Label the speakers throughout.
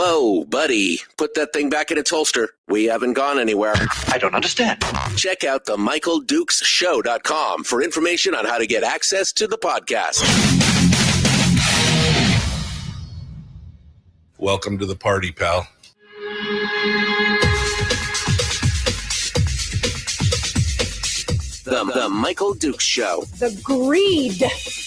Speaker 1: Whoa, buddy. Put that thing back in its holster. We haven't gone anywhere.
Speaker 2: I don't understand.
Speaker 1: Check out the MichaelDukesShow.com for information on how to get access to the podcast.
Speaker 3: Welcome to the party, pal.
Speaker 1: The Michael Dukes Show.
Speaker 4: The greed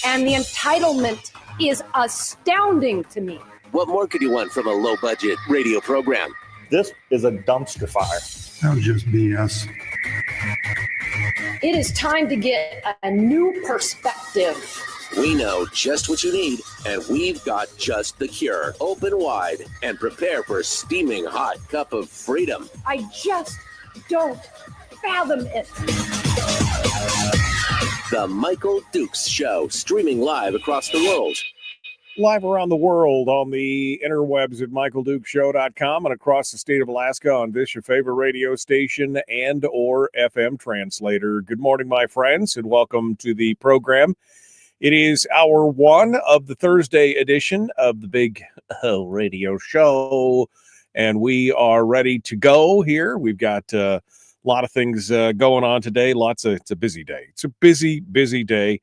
Speaker 4: and the entitlement is astounding to me.
Speaker 1: What more could you want from a low-budget radio program?
Speaker 5: This is a dumpster fire.
Speaker 6: That was just BS.
Speaker 4: It is time to get a new perspective.
Speaker 1: We know just what you need, and we've got just the cure. Open wide and prepare for a steaming hot cup of freedom.
Speaker 4: I just don't fathom it.
Speaker 1: The Michael Dukes Show, streaming live across the world.
Speaker 7: Live around the world on the interwebs at MichaelDukesShow.com and across the state of Alaska on this, your favorite radio station and or FM translator. Good morning, my friends, and welcome to the program. It is hour one of the Thursday edition of the Big Radio Show, and we are ready to go here. We've got a lot of things going on today. It's a busy day. It's a busy day.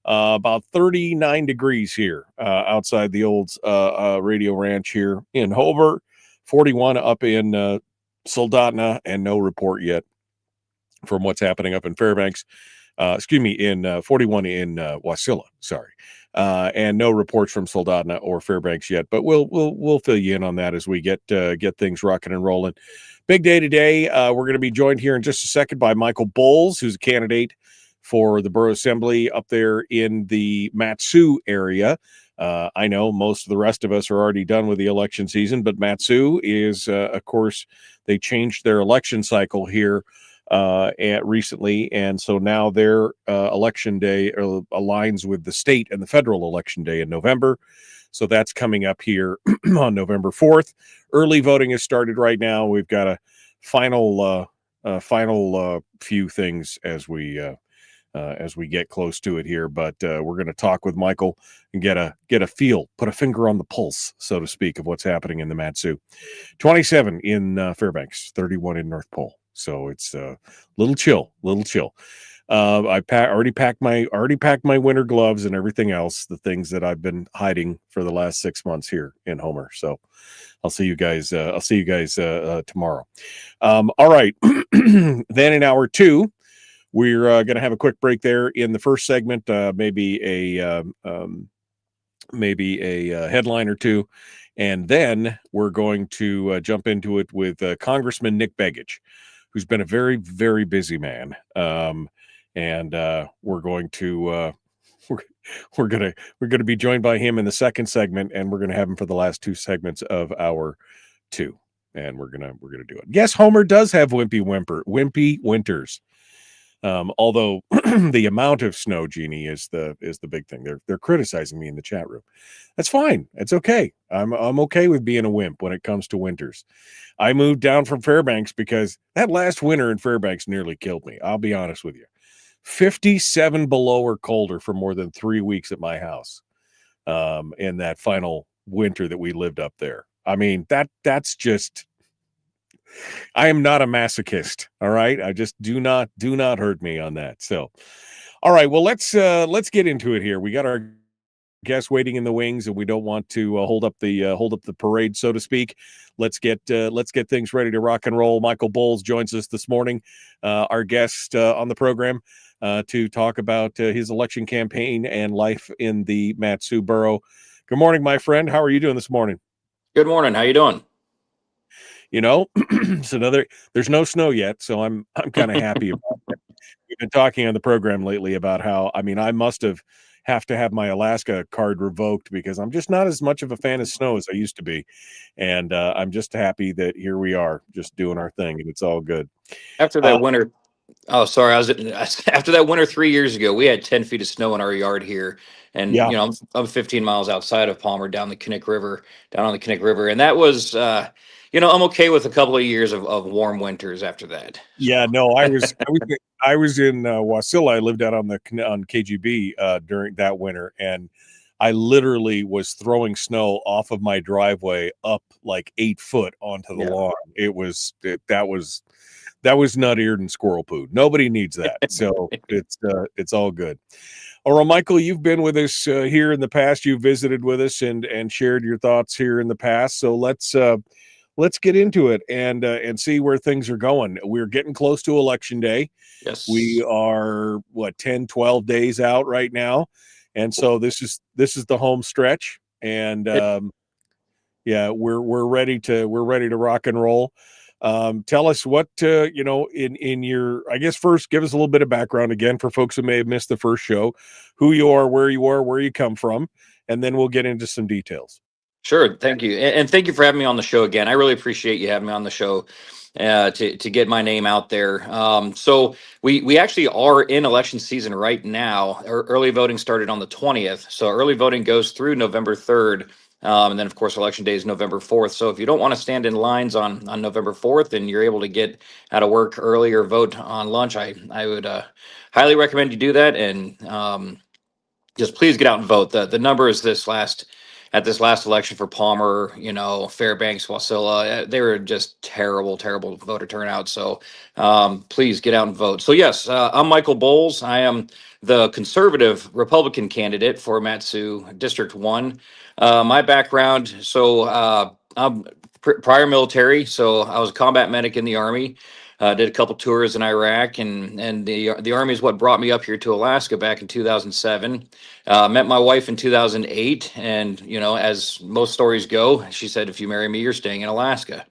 Speaker 7: About 39 degrees here outside the old radio ranch here in Homer, 41 up in Soldotna, and no report yet from what's happening up in Fairbanks. In 41 in Wasilla, and no reports from Soldotna or Fairbanks yet. But we'll fill you in on that as we get things rocking and rolling. Big day today. We're going to be joined here in just a second by Michael Bowles, who's a candidate for the borough assembly up there in the MatSu's area. I know most of the rest of us are already done with the election season, but MatSu's is, of course, they changed their election cycle here recently, and so now their election day aligns with the state and the federal election day in November. So that's coming up here on November 4th. Early voting has started right now. We've got a final few things as we get close to it here, but we're going to talk with Michael and get a feel, put a finger on the pulse, so to speak, of what's happening in the MatSu's. 27 in Fairbanks, 31 in North Pole. So it's a little chill. I already packed my winter gloves and everything else, the things that I've been hiding for the last 6 months here in Homer. So I'll see you guys tomorrow. All right. Then in hour two, we're going to have a quick break there in the first segment, maybe a headline or two, and then we're going to jump into it with Congressman Nick Begich, who's been a very, very busy man, and we're going to be joined by him in the second segment, and we're going to have him for the last two segments of hour two, and we're gonna do it. Yes, Homer does have wimpy winters. Although the amount of snow, Jeannie, is the big thing. They're criticizing me in the chat room. That's fine. It's okay. I'm okay with being a wimp when it comes to winters. I moved down from Fairbanks because that last winter in Fairbanks nearly killed me. I'll be honest with you. 57 below or colder for more than 3 weeks at my house. In that final winter that we lived up there. I mean, that's just. I am not a masochist. All right. I just do not hurt me on that. So, all right. Well, let's get into it here. We got our guests waiting in the wings, and we don't want to hold up the parade, so to speak. Let's get things ready to rock and roll. Michael Bowles joins us this morning, our guest on the program, to talk about his election campaign and life in the MatSu's borough. Good morning, my friend. How are you doing this morning?
Speaker 8: Good morning. How you doing?
Speaker 7: You know, there's no snow yet, so I'm kind of happy about that. We've been talking on the program lately about how, I mean, I must have to have my Alaska card revoked because I'm just not as much of a fan of snow as I used to be. And I'm just happy that here we are just doing our thing, and it's all good.
Speaker 8: After that winter, after that winter 3 years ago, we had 10 feet of snow in our yard here. And,
Speaker 7: Yeah.
Speaker 8: you know, I'm 15 miles outside of Palmer down on the Kinnick River. And that was, I'm okay with a couple of years of warm winters after that.
Speaker 7: Yeah, no, I was in Wasilla. I lived out on KGB during that winter, and I literally was throwing snow off of my driveway up like 8 foot onto the lawn. That was nut-eared and squirrel poo. Nobody needs that. So it's all good. All right, Michael, you've been with us here in the past. You visited with us and shared your thoughts here in the past. So let's get into it and see where things are going. We're getting close to Election Day.
Speaker 8: Yes.
Speaker 7: We are 10, 12 days out right now. And so this is the home stretch. And we're ready to rock and roll. Tell us what in your, I guess, first give us a little bit of background again for folks who may have missed the first show, who you are, where you come from, and then we'll get into some details.
Speaker 8: Sure. Thank you. And thank you for having me on the show again. I really appreciate you having me on the show to get my name out there. So we actually are in election season right now. Early voting started on the 20th. So early voting goes through November 3rd. And then, of course, Election Day is November 4th. So if you don't want to stand in lines on November 4th and you're able to get out of work early or vote on lunch, I would highly recommend you do that. And just please get out and vote. The numbers at this last election for Palmer, Fairbanks, Wasilla, they were just terrible voter turnout. So please get out and vote. So yes, I'm Michael Bowles. I am the conservative Republican candidate for MatSu's District 1. My background, so I'm prior military. So I was a combat medic in the Army. Did a couple tours in Iraq, and the Army is what brought me up here to Alaska back in 2007. Met my wife in 2008, and as most stories go, she said, "If you marry me, you're staying in Alaska."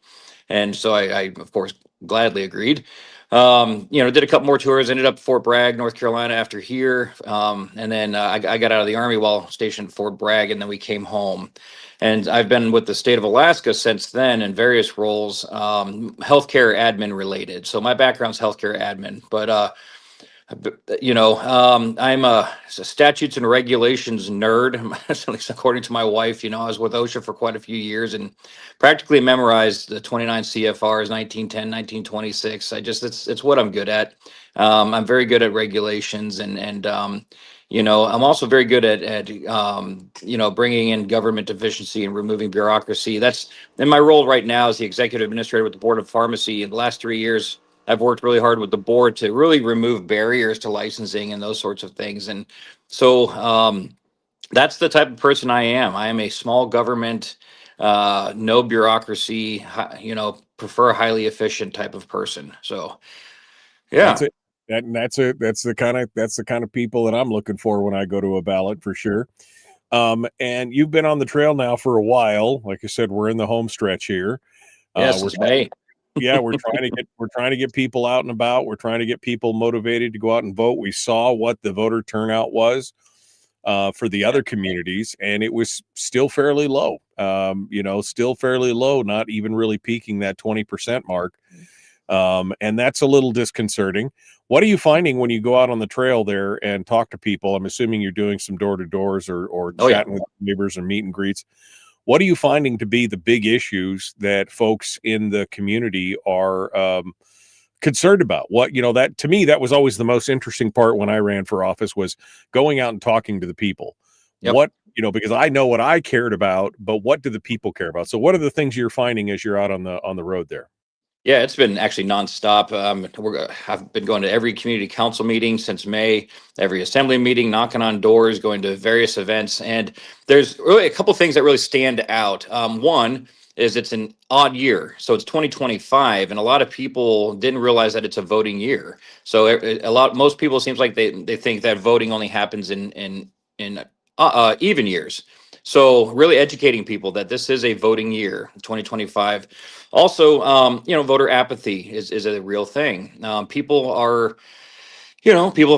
Speaker 8: And so I of course gladly agreed. Did a couple more tours, ended up Fort Bragg, North Carolina after here. And then I got out of the Army while stationed at Fort Bragg, and then we came home. And I've been with the state of Alaska since then in various roles, healthcare admin related. So my background's healthcare admin, but I'm a statutes and regulations nerd, at least according to my wife. I was with OSHA for quite a few years and practically memorized the 29 CFRs, 1910, 1926. It's what I'm good at. I'm very good at regulations and I'm also very good at bringing in government efficiency and removing bureaucracy. That's in my role right now as the executive administrator with the Board of Pharmacy. In the last 3 years, I've worked really hard with the board to really remove barriers to licensing and those sorts of things. And so that's the type of person I am. I am a small government, no bureaucracy, prefer a highly efficient type of person. So, yeah.
Speaker 7: That's it. That's the kind of people that I'm looking for when I go to a ballot for sure. And you've been on the trail now for a while. Like I said, we're in the home stretch here.
Speaker 8: Yes,
Speaker 7: we're
Speaker 8: it's May.
Speaker 7: we're trying to get people out and about. We're trying to get people motivated to go out and vote. We saw what the voter turnout was for the other communities, and it was still fairly low. Not even really peaking that 20% mark. And that's a little disconcerting. What are you finding when you go out on the trail there and talk to people? I'm assuming you're doing some door-to-doors or chatting with neighbors and meet and greets. What are you finding to be the big issues that folks in the community are concerned about? That to me, that was always the most interesting part when I ran for office, was going out and talking to the people. Yep. Because I know what I cared about, but what do the people care about? So what are the things you're finding as you're out on the road there?
Speaker 8: Yeah, it's been actually nonstop. I've been going to every community council meeting since May, every assembly meeting, knocking on doors, going to various events. And there's really a couple things that really stand out. One is it's an odd year. So it's 2025, and a lot of people didn't realize that it's a voting year. So most people, it seems like they think that voting only happens in even years. So really educating people that this is a voting year, 2025. Also, voter apathy is a real thing. People have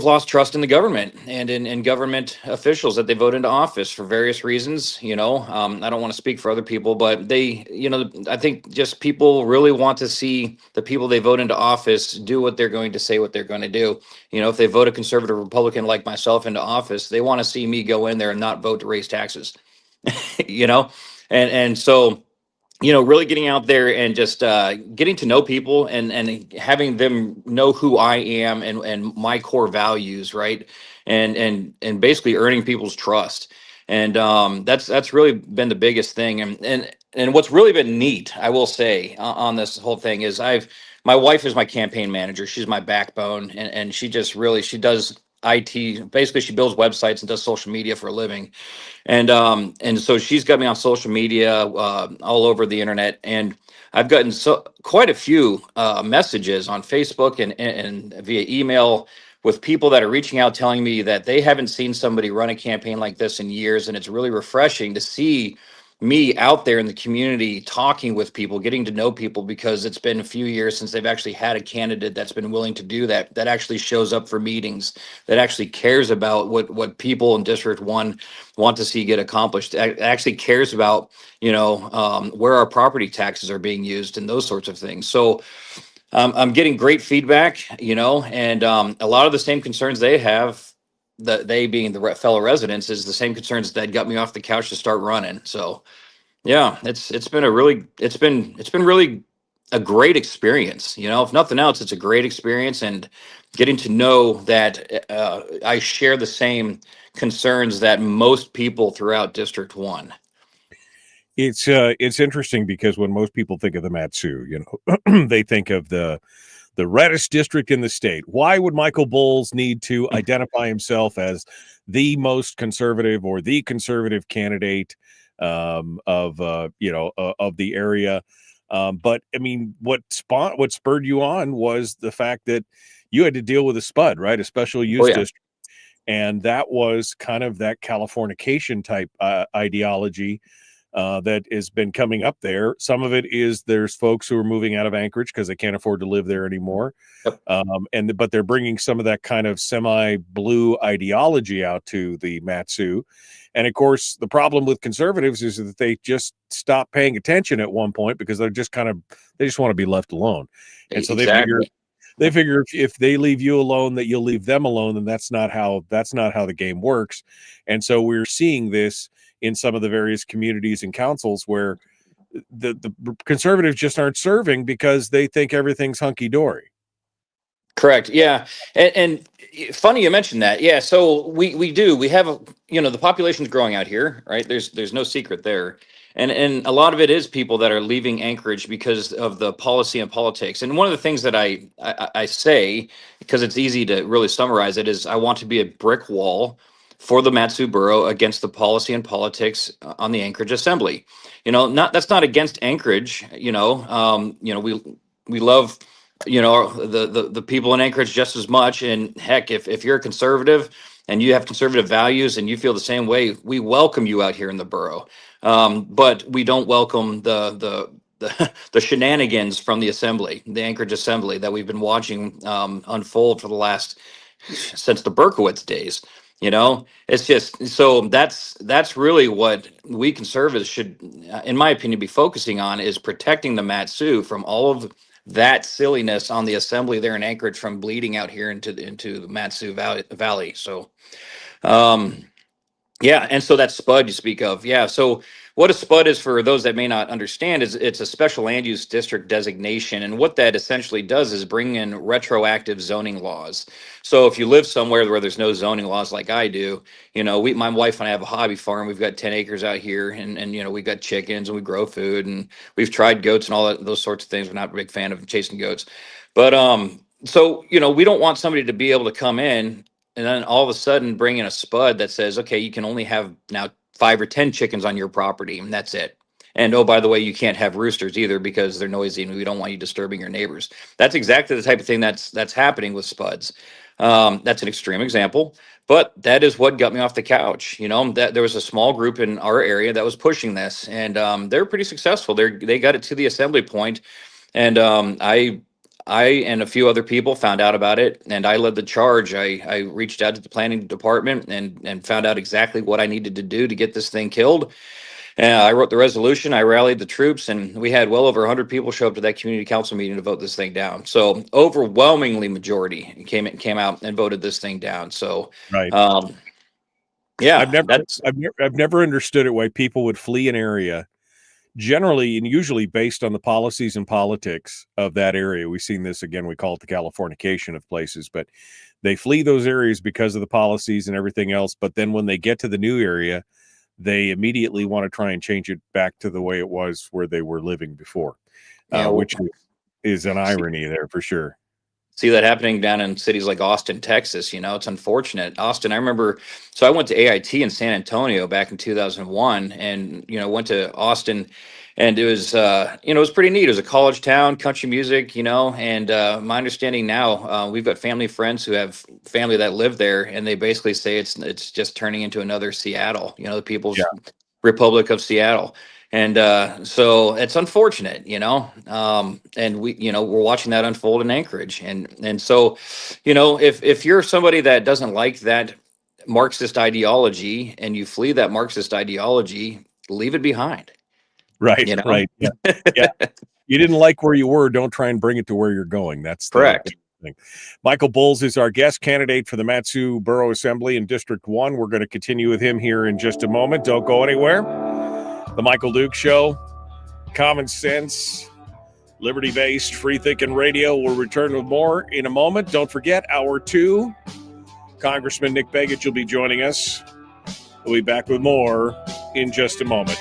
Speaker 8: lost trust in the government and in government officials that they vote into office for various reasons. I don't want to speak for other people, but I think just people really want to see the people they vote into office do what they're going to say, what they're going to do. If they vote a conservative Republican like myself into office, they want to see me go in there and not vote to raise taxes. And so, really getting out there and just getting to know people and having them know who I am and my core values, right? And basically earning people's trust. And that's really been the biggest thing. And what's really been neat, I will say, on this whole thing is my wife is my campaign manager. She's my backbone, and she just really she does IT. Basically, she builds websites and does social media for a living. And so she's got me on social media, all over the internet, and I've gotten quite a few messages on Facebook and via email with people that are reaching out telling me that they haven't seen somebody run a campaign like this in years, and it's really refreshing to see me out there in the community talking with people, getting to know people, because it's been a few years since they've actually had a candidate that's been willing to do that, that actually shows up for meetings, that actually cares about what people in District 1 want to see get accomplished, actually cares about, where our property taxes are being used and those sorts of things. So I'm getting great feedback, and a lot of the same concerns they have, they being the fellow residents, is the same concerns that got me off the couch to start running. So yeah, it's been really a great experience. If nothing else, it's a great experience, and getting to know that I share the same concerns that most people throughout District 1.
Speaker 7: It's interesting because when most people think of the MatSu, they think of the reddest district in the state. Why would Michael Bowles need to identify himself as the most conservative or the conservative candidate of the area? But I mean, what spurred you on was the fact that you had to deal with a SPUD, right? A special use district. And that was kind of that Californication type ideology that has been coming up there. Some of it is there's folks who are moving out of Anchorage because they can't afford to live there anymore.
Speaker 8: Yep.
Speaker 7: But they're bringing some of that kind of semi-blue ideology out to the MatSu. And of course, the problem with conservatives is that they just stop paying attention at one point because they just want to be left alone. And so they figure if they leave you alone, that you'll leave them alone, and that's not how the game works. And so we're seeing this in some of the various communities and councils where the conservatives just aren't serving because they think everything's hunky-dory.
Speaker 8: Correct. Yeah. And funny you mentioned that. Yeah. So we have the population's growing out here, right? There's no secret there. And a lot of it is people that are leaving Anchorage because of the policy and politics. And one of the things that I say, because it's easy to really summarize it, is I want to be a brick wall for the MatSu borough against the policy and politics on the Anchorage Assembly. That's not against Anchorage. We love the people in Anchorage just as much. And heck, if you're a conservative and you have conservative values and you feel the same way, we welcome you out here in the borough. But we don't welcome the shenanigans from the assembly, the Anchorage Assembly, that we've been watching unfold for the last since the Berkowitz days. It's just, so that's really what we conservatives should, in my opinion, be focusing on, is protecting the MatSu from all of that silliness on the assembly there in Anchorage from bleeding out here into the MatSu Valley. So, yeah, and so that SPUD you speak of, yeah. So what a SPUD is, for those that may not understand, is it's a special land use district designation, and what that essentially does is bring in retroactive zoning laws. So if you live somewhere where there's no zoning laws, like I do, my wife and I have a hobby farm. We've got 10 acres out here, and we got chickens and we grow food, and we've tried goats and all those sorts of things. We're not a big fan of chasing goats, but so we don't want somebody to be able to come in and then all of a sudden bring in a SPUD that says, okay, you can only have now 5 or 10 chickens on your property, and that's it. And oh, by the way, you can't have roosters either because they're noisy and we don't want you disturbing your neighbors. That's exactly the type of thing that's happening with SPUDs. That's an extreme example, but that is what got me off the couch. That there was a small group in our area that was pushing this, and they're pretty successful. They got it to the assembly point, and I and a few other people found out about it, and I led the charge. I reached out to the planning department and found out exactly what I needed to do to get this thing killed. I wrote the resolution. I rallied the troops, and we had well over 100 people show up to that community council meeting to vote this thing down. So overwhelmingly majority came out and voted this thing down. So
Speaker 7: right.
Speaker 8: Yeah,
Speaker 7: I've never understood it, why people would flee an area, generally and usually based on the policies and politics of that area. We've seen this again. We call it the Californication of places, but they flee those areas because of the policies and everything else. But then when they get to the new area, they immediately want to try and change it back to the way it was where they were living before, which is an irony there for sure.
Speaker 8: See that happening down in cities like Austin, Texas. It's unfortunate. Austin, I remember, so I went to AIT in San Antonio back in 2001 and, went to Austin, and it was, it was pretty neat. It was a college town, country music, and my understanding now, we've got family friends who have family that live there, and they basically say it's just turning into another Seattle, the People's Republic of Seattle. And so it's unfortunate, and we're watching that unfold in Anchorage. And so, if you're somebody that doesn't like that Marxist ideology and you flee that Marxist ideology, leave it behind.
Speaker 7: Right. Right. Yeah. Yeah. You didn't like where you were. Don't try and bring it to where you're going. That's
Speaker 8: correct.
Speaker 7: Thing. Michael Bowles is our guest candidate for the MatSu's Borough Assembly in District 1. We're going to continue with him here in just a moment. Don't go anywhere. The Michael Duke Show, common sense, liberty-based, free-thinking radio. We'll return with more in a moment. Don't forget, Hour 2, Congressman Nick Begich will be joining us. We'll be back with more in just a moment.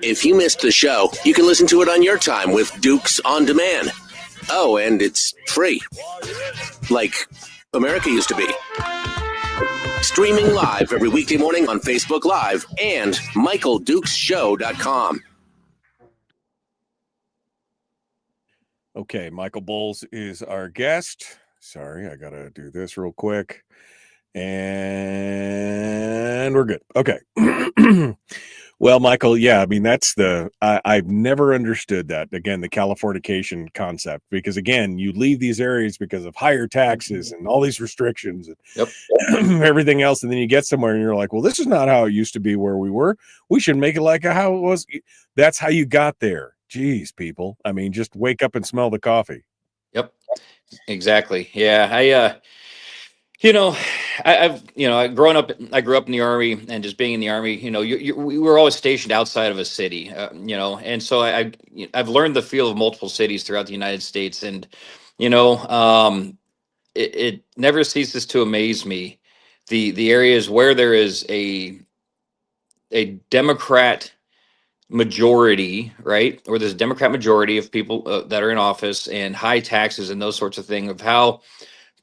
Speaker 1: If you missed the show, you can listen to it on your time with Dukes On Demand. Oh, and it's free. Like America used to be. Streaming live every weekday morning on Facebook Live and MichaelDukesShow.com.
Speaker 7: Okay, Michael Bowles is our guest. Sorry, I got to do this real quick. And we're good. Okay. Well, Michael, yeah, I mean, that's I've never understood that, again, the Californication concept, because, again, you leave these areas because of higher taxes and all these restrictions and everything else, and then you get somewhere and you're like, well, this is not how it used to be where we were. We should make it like how it was. That's how you got there. Jeez, people. I mean, just wake up and smell the coffee.
Speaker 8: Yep, exactly. Yeah, I grew up in the Army, and just being in the Army, we were always stationed outside of a city, and so I've learned the feel of multiple cities throughout the United States, and, it never ceases to amaze me, the areas where there is a Democrat majority, right? Or there's a Democrat majority of people that are in office, and high taxes and those sorts of things, of how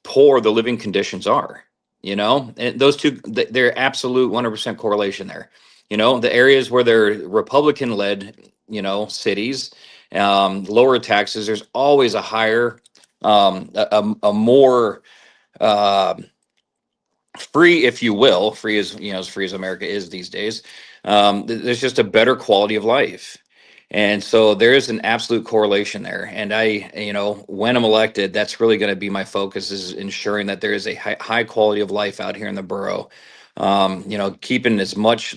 Speaker 8: poor the living conditions are, and those two, they're absolute 100% correlation there. The areas where they're Republican led, cities, lower taxes, there's always a higher, a more free, if you will, free as, as free as America is these days. There's just a better quality of life. And so there is an absolute correlation there. And when I'm elected, that's really going to be my focus, is ensuring that there is a high quality of life out here in the borough. Keeping as much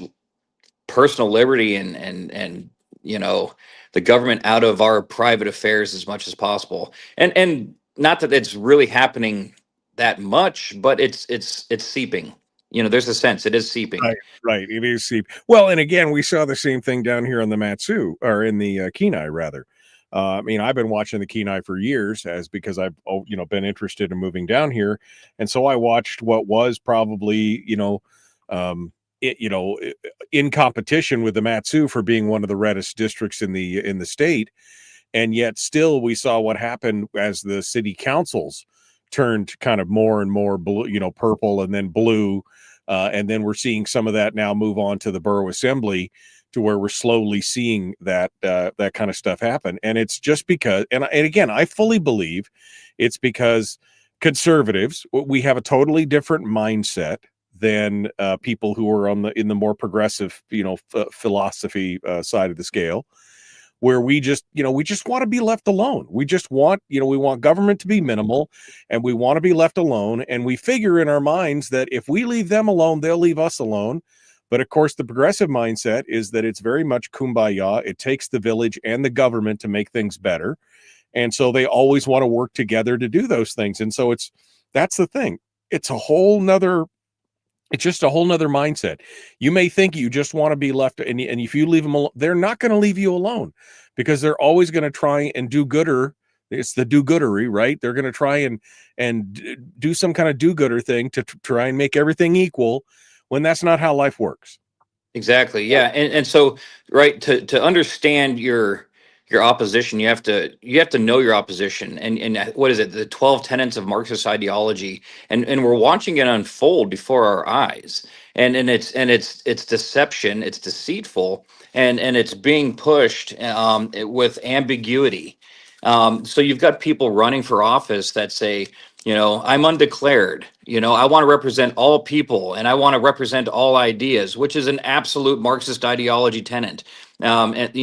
Speaker 8: personal liberty and the government out of our private affairs as much as possible. And not that it's really happening that much, but it's seeping. There's a sense it is seeping.
Speaker 7: Right. It is seeping. Well, and again, we saw the same thing down here on the MatSu's, or in the Kenai, rather. I mean, I've been watching the Kenai for years, because I've been interested in moving down here, and so I watched what was probably in competition with the MatSu's for being one of the reddest districts in the state, and yet still we saw what happened as the city councils turned kind of more and more blue, purple and then blue. And then we're seeing some of that now move on to the borough assembly, to where we're slowly seeing that kind of stuff happen. And it's just because, and again, I fully believe it's because conservatives, we have a totally different mindset than people who are in the more progressive, philosophy side of the scale, where we just want to be left alone. We just want, we want government to be minimal, and we want to be left alone. And we figure in our minds that if we leave them alone, they'll leave us alone. But of course, the progressive mindset is that it's very much kumbaya. It takes the village and the government to make things better. And so they always want to work together to do those things. And so that's the thing. It's a whole nother It's just a whole nother mindset. You may think you just want to be left, and if you leave them alone, they're not going to leave you alone, because they're always going to try and do gooder. It's the do-goodery, right? They're going to try and do some kind of do-gooder thing to try and make everything equal, when that's not how life works.
Speaker 8: Exactly. Yeah. And so, right, to understand your opposition, you have to know your opposition. And what is it? The 12 tenets of Marxist ideology. And we're watching it unfold before our eyes. And it's deception, it's deceitful, and it's being pushed with ambiguity. So you've got people running for office that say, I'm undeclared. I want to represent all people, and I want to represent all ideas, which is an absolute Marxist ideology tenet. And it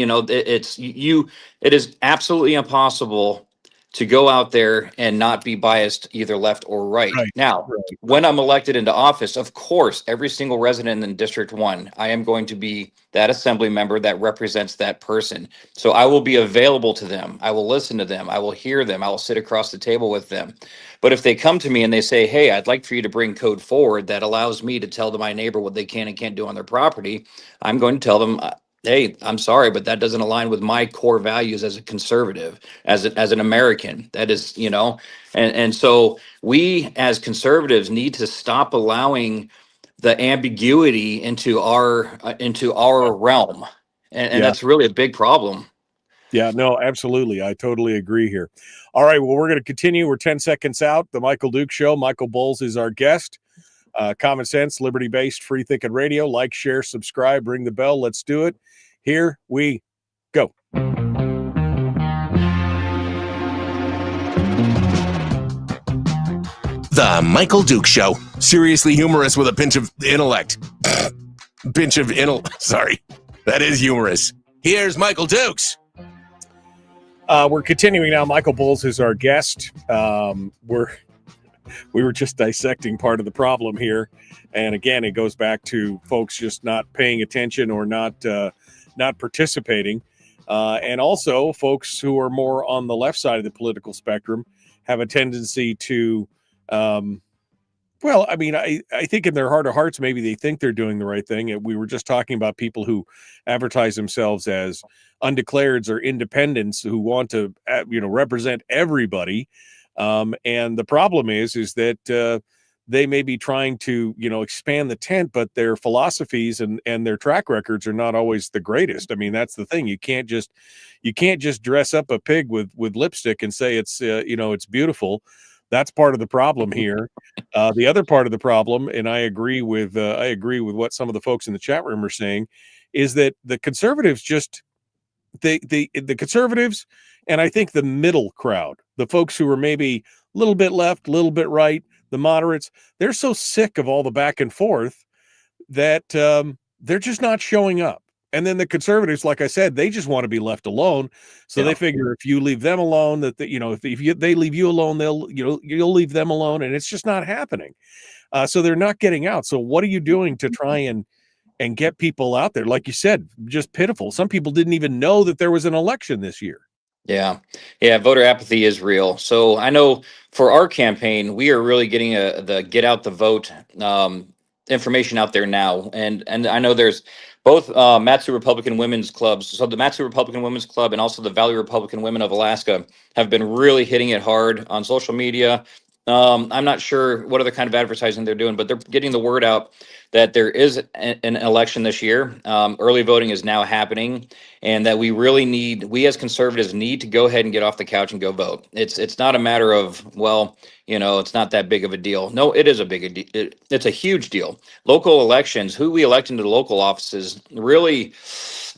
Speaker 8: is absolutely impossible to go out there and not be biased either left or right.
Speaker 7: Right.
Speaker 8: Now, when I'm elected into office, of course, every single resident in District 1, I am going to be that assembly member that represents that person. So I will be available to them. I will listen to them. I will hear them. I will sit across the table with them. But if they come to me and they say, hey, I'd like for you to bring code forward that allows me to tell to my neighbor what they can and can't do on their property, I'm going to tell them, hey, I'm sorry, but that doesn't align with my core values as a conservative, as an American. That is, and so we as conservatives need to stop allowing the ambiguity into our realm, and that's really a big problem.
Speaker 7: Yeah, no, absolutely. I totally agree here. All right, well, we're going to continue. We're 10 seconds out. The Michael Duke Show. Michael Bowles is our guest. Common sense, liberty-based, free-thinking radio. Like, share, subscribe, ring the bell. Let's do it. Here we go.
Speaker 1: The Michael Duke Show. Seriously humorous with a pinch of intellect. Sorry. That is humorous. Here's Michael Dukes.
Speaker 7: We're continuing now. Michael Bowles is our guest. We were just dissecting part of the problem here. And again, it goes back to folks just not paying attention or not participating. And also folks who are more on the left side of the political spectrum have a tendency to, I think in their heart of hearts, maybe they think they're doing the right thing. And we were just talking about people who advertise themselves as undeclareds or independents who want to, represent everybody. And the problem is that they may be trying to, expand the tent, but their philosophies and their track records are not always the greatest. I mean, that's the thing. You can't just dress up a pig with lipstick and say it's beautiful. That's part of the problem here. The other part of the problem, and I agree with what some of the folks in the chat room are saying, is that the conservatives the conservatives, and I think the middle crowd, the folks who are maybe a little bit left, a little bit right, the moderates, they're so sick of all the back and forth that they're just not showing up. And then the conservatives, like I said, they just want to be left alone. So they figure if you leave them alone, that if they leave you alone, you'll leave them alone, and it's just not happening. So they're not getting out. So what are you doing to try and get people out there? Like you said, just pitiful. Some people didn't even know that there was an election this year.
Speaker 8: Yeah. Voter apathy is real. So I know for our campaign, we are really getting the get out the vote information out there now. And I know there's both MatSu's Republican Women's Clubs. So the MatSu's Republican Women's Club and also the Valley Republican Women of Alaska have been really hitting it hard on social media. I'm not sure what other kind of advertising they're doing, but they're getting the word out that there is an election this year. Early voting is now happening, and that we as conservatives need to go ahead and get off the couch and go vote. It's not a matter of, it's not that big of a deal. No, it is it's a huge deal. Local elections, who we elect into the local offices, really,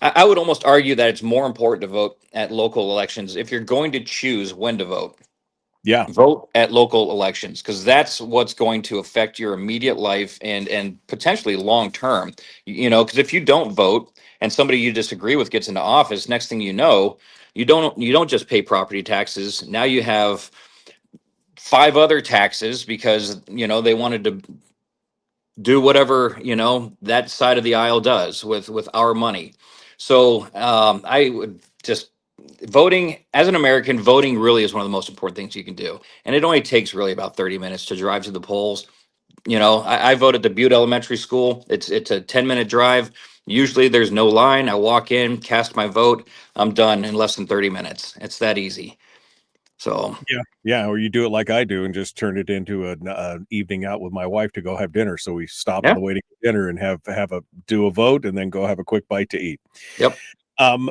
Speaker 8: I would almost argue that it's more important to vote at local elections if you're going to choose when to vote.
Speaker 7: Yeah.
Speaker 8: Vote at local elections, because that's what's going to affect your immediate life and potentially long term. Because if you don't vote and somebody you disagree with gets into office, next thing you know, you don't just pay property taxes. Now you have 5 other taxes because they wanted to do whatever that side of the aisle does with our money. So I would just. Voting as an American, voting really is one of the most important things you can do. And it only takes really about 30 minutes to drive to the polls, I vote at the Butte Elementary School. It's a 10-minute drive. Usually there's no line. I walk in, cast my vote. I'm done in less than 30 minutes. It's that easy. So
Speaker 7: Yeah, or you do it like I do and just turn it into an evening out with my wife to go have dinner. So we stop on
Speaker 8: yeah,
Speaker 7: the way to get dinner and do a vote and then go have a quick bite to eat.
Speaker 8: yep.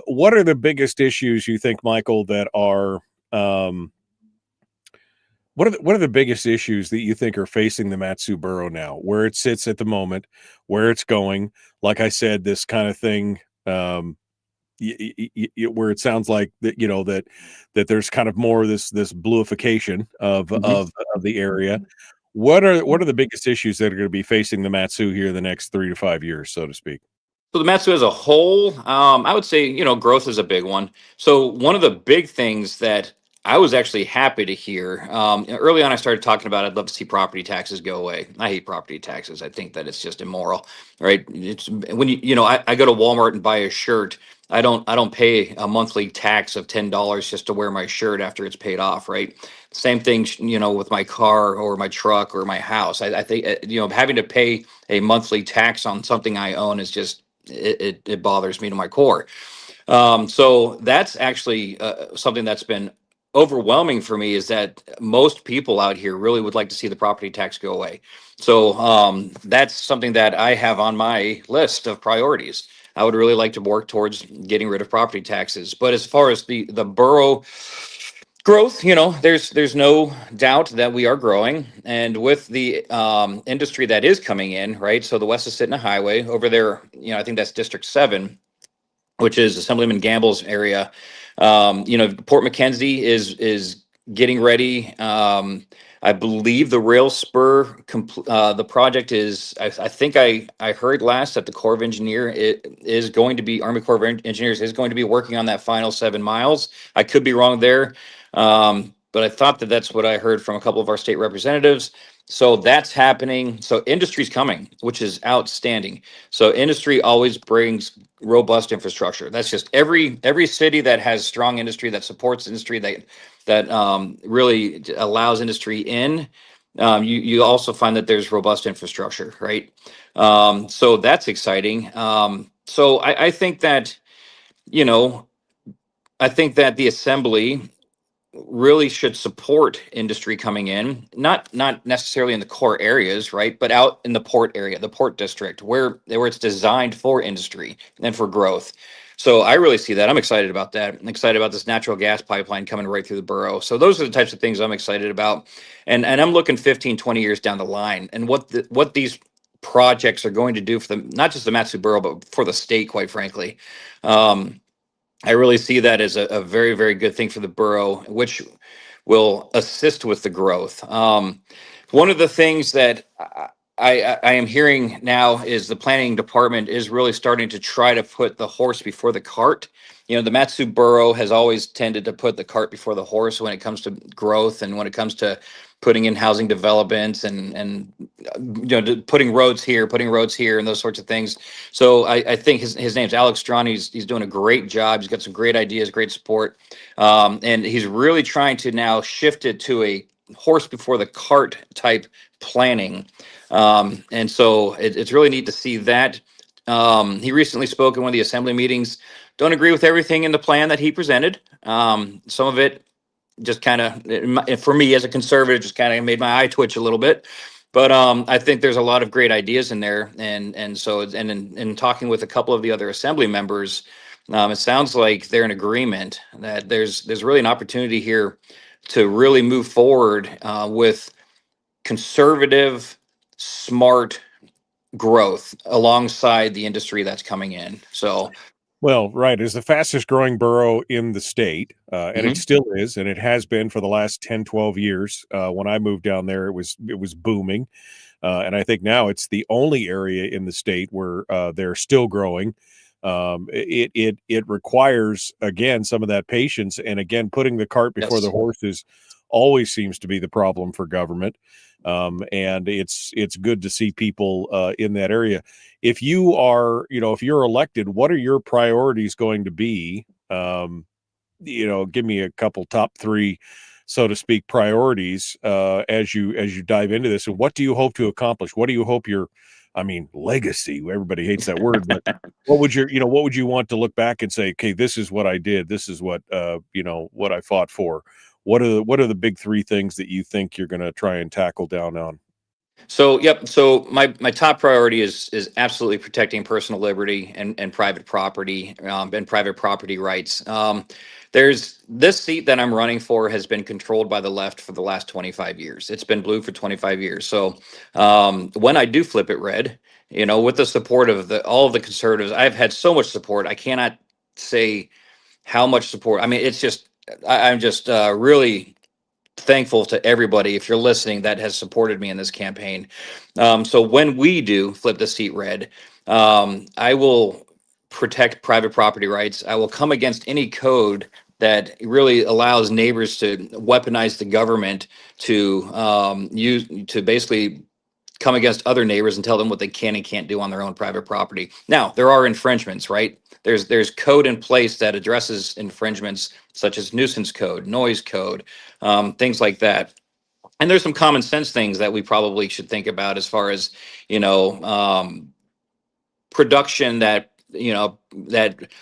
Speaker 7: What are the biggest issues you think, Michael, that are what are the biggest issues that you think are facing the MatSu borough now, where it sits at the moment, where it's going? Like I said, this kind of thing, where it sounds like that, that there's kind of more of this bluification of
Speaker 8: Mhm.
Speaker 7: of the area. What are the biggest issues that are going to be facing the MatSu here the next 3 to 5 years, so to speak?
Speaker 8: So the MatSu as a whole, I would say, growth is a big one. So one of the big things that I was actually happy to hear early on, I started talking about I'd love to see property taxes go away. I hate property taxes. I think that it's just immoral, right? It's when I go to Walmart and buy a shirt. I don't pay a monthly tax of $10 just to wear my shirt after it's paid off, right? Same thing, with my car or my truck or my house. I think having to pay a monthly tax on something I own is just it bothers me to my core. So that's actually something that's been overwhelming for me, is that most people out here really would like to see the property tax go away. So that's something that I have on my list of priorities. I would really like to work towards getting rid of property taxes. But as far as the borough growth, there's no doubt that we are growing, and with the industry that is coming in, right? So the West is sitting a highway over there. I think that's District 7, which is Assemblyman Gamble's area. Port McKenzie is getting ready. I believe the rail spur, the project is. I think I heard last that the Corps of Army Corps of Engineers is going to be working on that final 7 miles. I could be wrong there, but I thought that that's what I heard from a couple of our state representatives. So that's happening. So industry's coming, which is outstanding. So industry always brings robust infrastructure. That's just every city that has strong industry, that supports industry, that really allows industry in. You also find that there's robust infrastructure, right? So that's exciting. So I think that you know I think that the assembly really should support industry coming in, not necessarily in the core areas, right, but out in the port area, the port district, where it's designed for industry and for growth. So I really see that. I'm excited about that. I'm excited about this natural gas pipeline coming right through the borough. So those are the types of things I'm excited about. And I'm looking 15, 20 years down the line, and what these projects are going to do for them, not just the MatSu borough, but for the state, quite frankly. Um, I really see that as a very, very good thing for the borough, which will assist with the growth. One of the things that I am hearing now is the planning department is really starting to try to put the horse before the cart. The MatSu borough has always tended to put the cart before the horse when it comes to growth and when it comes to putting in housing developments and putting roads here, and those sorts of things. So I think his name's Alex Strawn. He's doing a great job. He's got some great ideas, great support, and he's really trying to now shift it to a horse before the cart type planning. And so it's really neat to see that. He recently spoke in one of the assembly meetings. Don't agree with everything in the plan that he presented. Some of it just kind of, for me as a conservative, just kind of made my eye twitch a little bit. But I think there's a lot of great ideas in there, and so in talking with a couple of the other assembly members, it sounds like they're in agreement that there's really an opportunity here to really move forward with conservative, smart growth alongside the industry that's coming in. So,
Speaker 7: Well, right, it's the fastest growing borough in the state, and it
Speaker 8: mhm,
Speaker 7: still is, and it has been for the last 10, 12 years. When I moved down there, it was booming, and I think now it's the only area in the state where they're still growing. It requires, again, some of that patience, and again, putting the cart before the
Speaker 8: yes,
Speaker 7: horses always seems to be the problem for government. And it's good to see people in that area. If if you're elected, what are your priorities going to be? Give me a couple top three so to speak, priorities as you dive into this? And what do you hope to accomplish? What do you hope your, I mean, legacy? Everybody hates that word, but what would what would you want to look back and say, okay, this is what I did. This is what what I fought for. What are the big three things that you think you're going to try and tackle down on?
Speaker 8: So, yep. So my top priority is absolutely protecting personal liberty and private property and private property rights. There's this seat that I'm running for has been controlled by the left for the last 25 years. It's been blue for 25 years. So when I do flip it red, with the support of all of the conservatives, I've had so much support. I cannot say how much support. I mean, it's just I'm just really thankful to everybody, if you're listening, that has supported me in this campaign. So when we do flip the seat red, I will protect private property rights. I will come against any code that really allows neighbors to weaponize the government to basically come against other neighbors and tell them what they can and can't do on their own private property. Now, there are infringements, right? There's code in place that addresses infringements such as nuisance code, noise code, things like that. And there's some common sense things that we probably should think about as far as, production that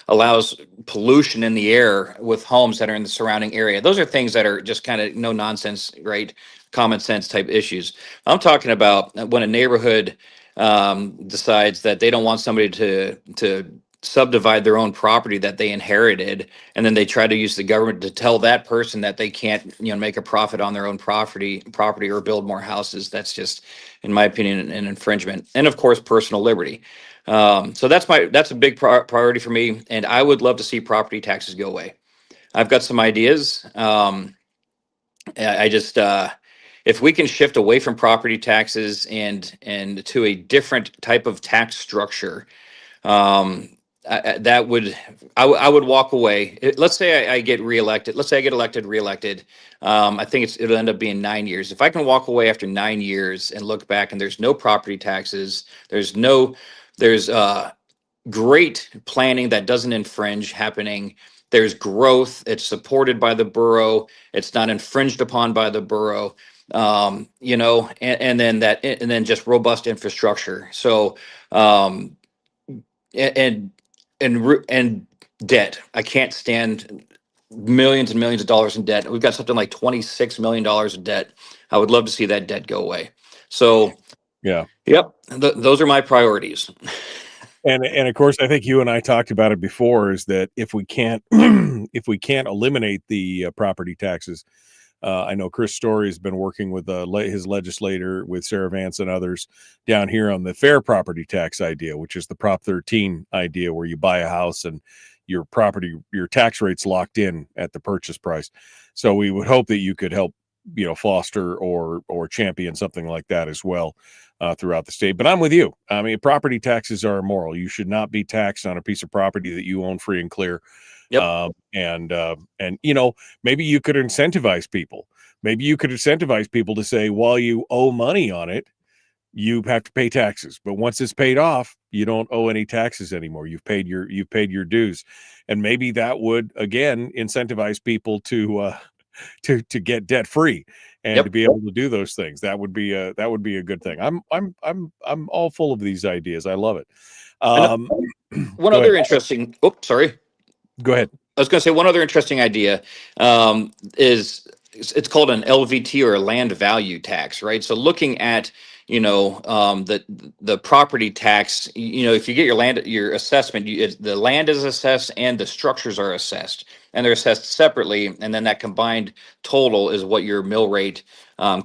Speaker 8: allows pollution in the air with homes that are in the surrounding area. Those are things that are just kind of no nonsense, right? Common sense type issues. I'm talking about when a neighborhood decides that they don't want somebody to subdivide their own property that they inherited, and then they try to use the government to tell that person that they can't make a profit on their own property or build more houses. That's just, in my opinion, an infringement. And of course, personal liberty. So that's a big priority for me, and I would love to see property taxes go away. I've got some ideas. I just if we can shift away from property taxes and to a different type of tax structure, that would I would walk away. Let's say I get reelected. Let's say I get reelected. I think it'll end up being 9 years. If I can walk away after 9 years and look back and there's no property taxes, there's great planning that doesn't infringe happening. There's growth. It's supported by the borough. It's not infringed upon by the borough. And then just robust infrastructure. So and debt. I can't stand millions and millions of dollars in debt. We've got something like $26 million of debt. I would love to see that debt go away. So,
Speaker 7: Yeah.
Speaker 8: Yep, those are my priorities.
Speaker 7: And of course, I think you and I talked about it before, is that if we can't eliminate the property taxes, I know Chris Story has been working with his legislator, with Sarah Vance and others down here on the fair property tax idea, which is the Prop 13 idea, where you buy a house and your tax rate's locked in at the purchase price. So we would hope that you could help, foster or champion something like that as well throughout the state. But I'm with you. I mean, property taxes are immoral. You should not be taxed on a piece of property that you own free and clear.
Speaker 8: Yep.
Speaker 7: Maybe you could incentivize people. Maybe you could incentivize people to say, while you owe money on it, you have to pay taxes. But once it's paid off, you don't owe any taxes anymore. You've paid your dues. And maybe that would, again, incentivize people to get debt free and to be able to do those things. That would be a good thing. I'm all full of these ideas. I love it.
Speaker 8: One other interesting. Oh, sorry.
Speaker 7: Go ahead.
Speaker 8: I was going to say one other interesting idea is it's called an LVT, or a land value tax, right? So looking at the property tax, if you get your assessment, the land is assessed and the structures are assessed, and they're assessed separately, and then that combined total is what your mill rate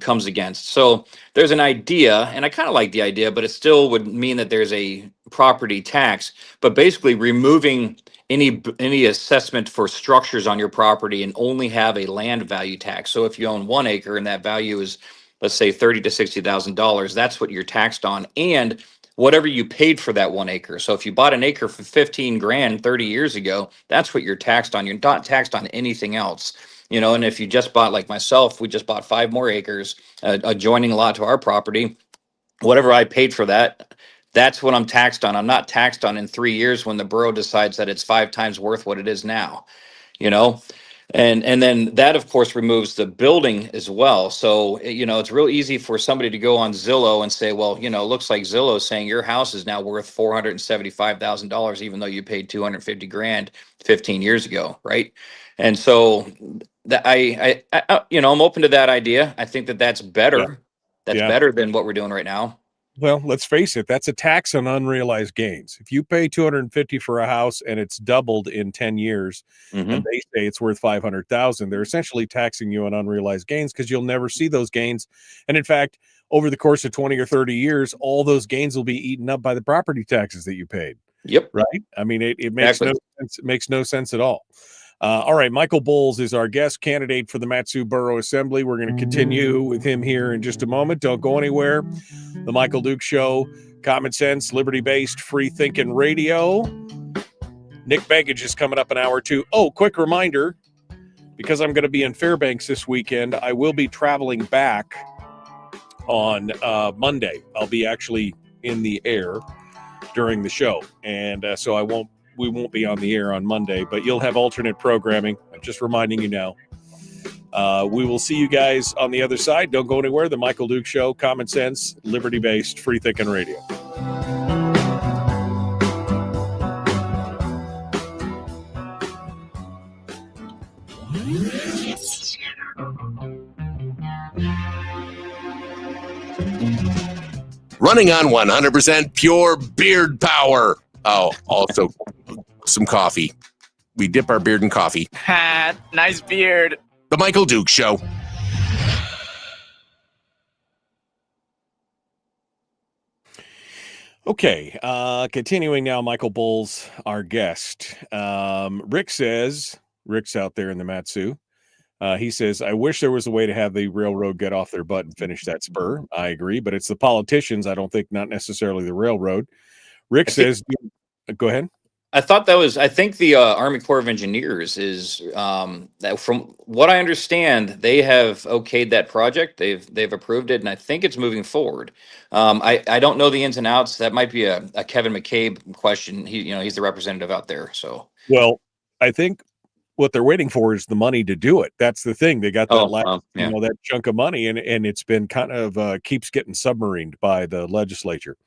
Speaker 8: comes against. So there's an idea, and I kind of like the idea, but it still would mean that there's a property tax, but basically removing any assessment for structures on your property and only have a land value tax. So if you own 1 acre and that value is, let's say, $30,000 to $60,000, that's what you're taxed on, and whatever you paid for that 1 acre. So if you bought an acre for 15 grand 30 years ago, that's what you're taxed on. You're not taxed on anything else. And if you just bought, like myself, we just bought 5 more acres, adjoining a lot to our property, whatever I paid for that, that's what I'm taxed on. I'm not taxed on in 3 years when the borough decides that it's 5 times worth what it is now. And then that, of course, removes the building as well. So, it's real easy for somebody to go on Zillow and say, well, it looks like Zillow is saying your house is now worth $475,000, even though you paid 250 grand 15 years ago. Right. And so that I'm open to that idea. I think that that's better.
Speaker 7: Yeah.
Speaker 8: That's
Speaker 7: Yeah.
Speaker 8: better than what we're doing right now.
Speaker 7: Well, let's face it, that's a tax on unrealized gains. If you pay 250 for a house and it's doubled in 10 years
Speaker 8: Mm-hmm.
Speaker 7: and they say it's worth 500,000, they're essentially taxing you on unrealized gains because you'll never see those gains. And in fact, over the course of 20 or 30 years, all those gains will be eaten up by the property taxes that you paid.
Speaker 8: Yep.
Speaker 7: Right? I mean, it makes no sense. It makes no sense at all. All right, Michael Bowles is our guest candidate for the MatSu's Borough Assembly. We're going to continue with him here in just a moment. Don't go anywhere. The Michael Duke Show, common sense, liberty-based, free-thinking radio. Nick Begich is coming up in hour 2. Oh, quick reminder, because I'm going to be in Fairbanks this weekend, I will be traveling back on Monday. I'll be actually in the air during the show, and so we won't be on the air on Monday, but you'll have alternate programming. I'm just reminding you now. We will see you guys on the other side. Don't go anywhere. The Michael Duke Show, common sense, liberty-based, free-thinking radio.
Speaker 1: Running on 100% pure beard power. Oh, also some coffee. We dip our beard in coffee.
Speaker 2: Nice beard.
Speaker 1: The Michael Duke Show.
Speaker 7: Okay, continuing now, Michael Bowles, our guest. Rick's out there in the MatSu's. He says, I wish there was a way to have the railroad get off their butt and finish that spur. I agree, but it's the politicians, I don't think, not necessarily the railroad. Rick says, go ahead.
Speaker 8: I think the Army Corps of Engineers is, that from what I understand, they have okayed that project. They've approved it, and I think it's moving forward. I don't know the ins and outs. That might be a Kevin McCabe question. He's the representative out there. So,
Speaker 7: well, I think what they're waiting for is the money to do it. That's the thing. They got that that chunk of money, and it's been kind of keeps getting submarined by the legislature.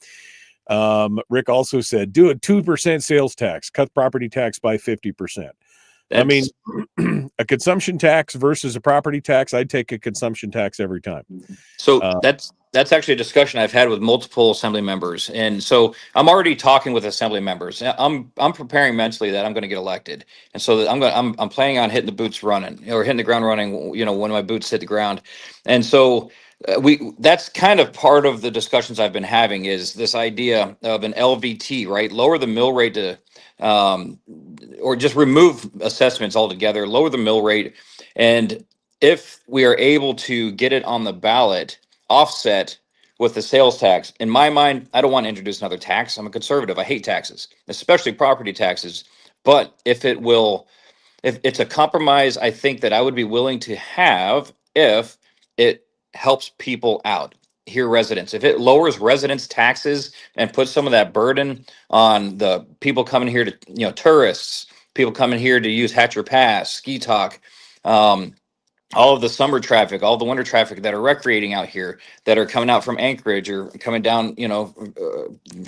Speaker 7: Rick also said, do a 2% sales tax, cut property tax by 50%. I mean, a consumption tax versus a property tax, I'd take a consumption tax every time.
Speaker 8: So that's actually a discussion I've had with multiple assembly members. And so I'm already talking with assembly members. I'm preparing mentally that I'm going to get elected. And so I'm planning on hitting the boots running, or hitting the ground running, when my boots hit the ground. And so that's kind of part of the discussions I've been having, is this idea of an LVT, right? Lower the mill rate to, or just remove assessments altogether, lower the mill rate. And if we are able to get it on the ballot, offset with the sales tax, in my mind, I don't want to introduce another tax. I'm a conservative. I hate taxes, especially property taxes. But if it's a compromise, I think that I would be willing to have if it helps people out here, residents. If it lowers residents' taxes and puts some of that burden on the people coming here to, tourists, people coming here to use Hatcher Pass, Ski Talk, all of the summer traffic, all the winter traffic that are recreating out here, that are coming out from Anchorage or coming down,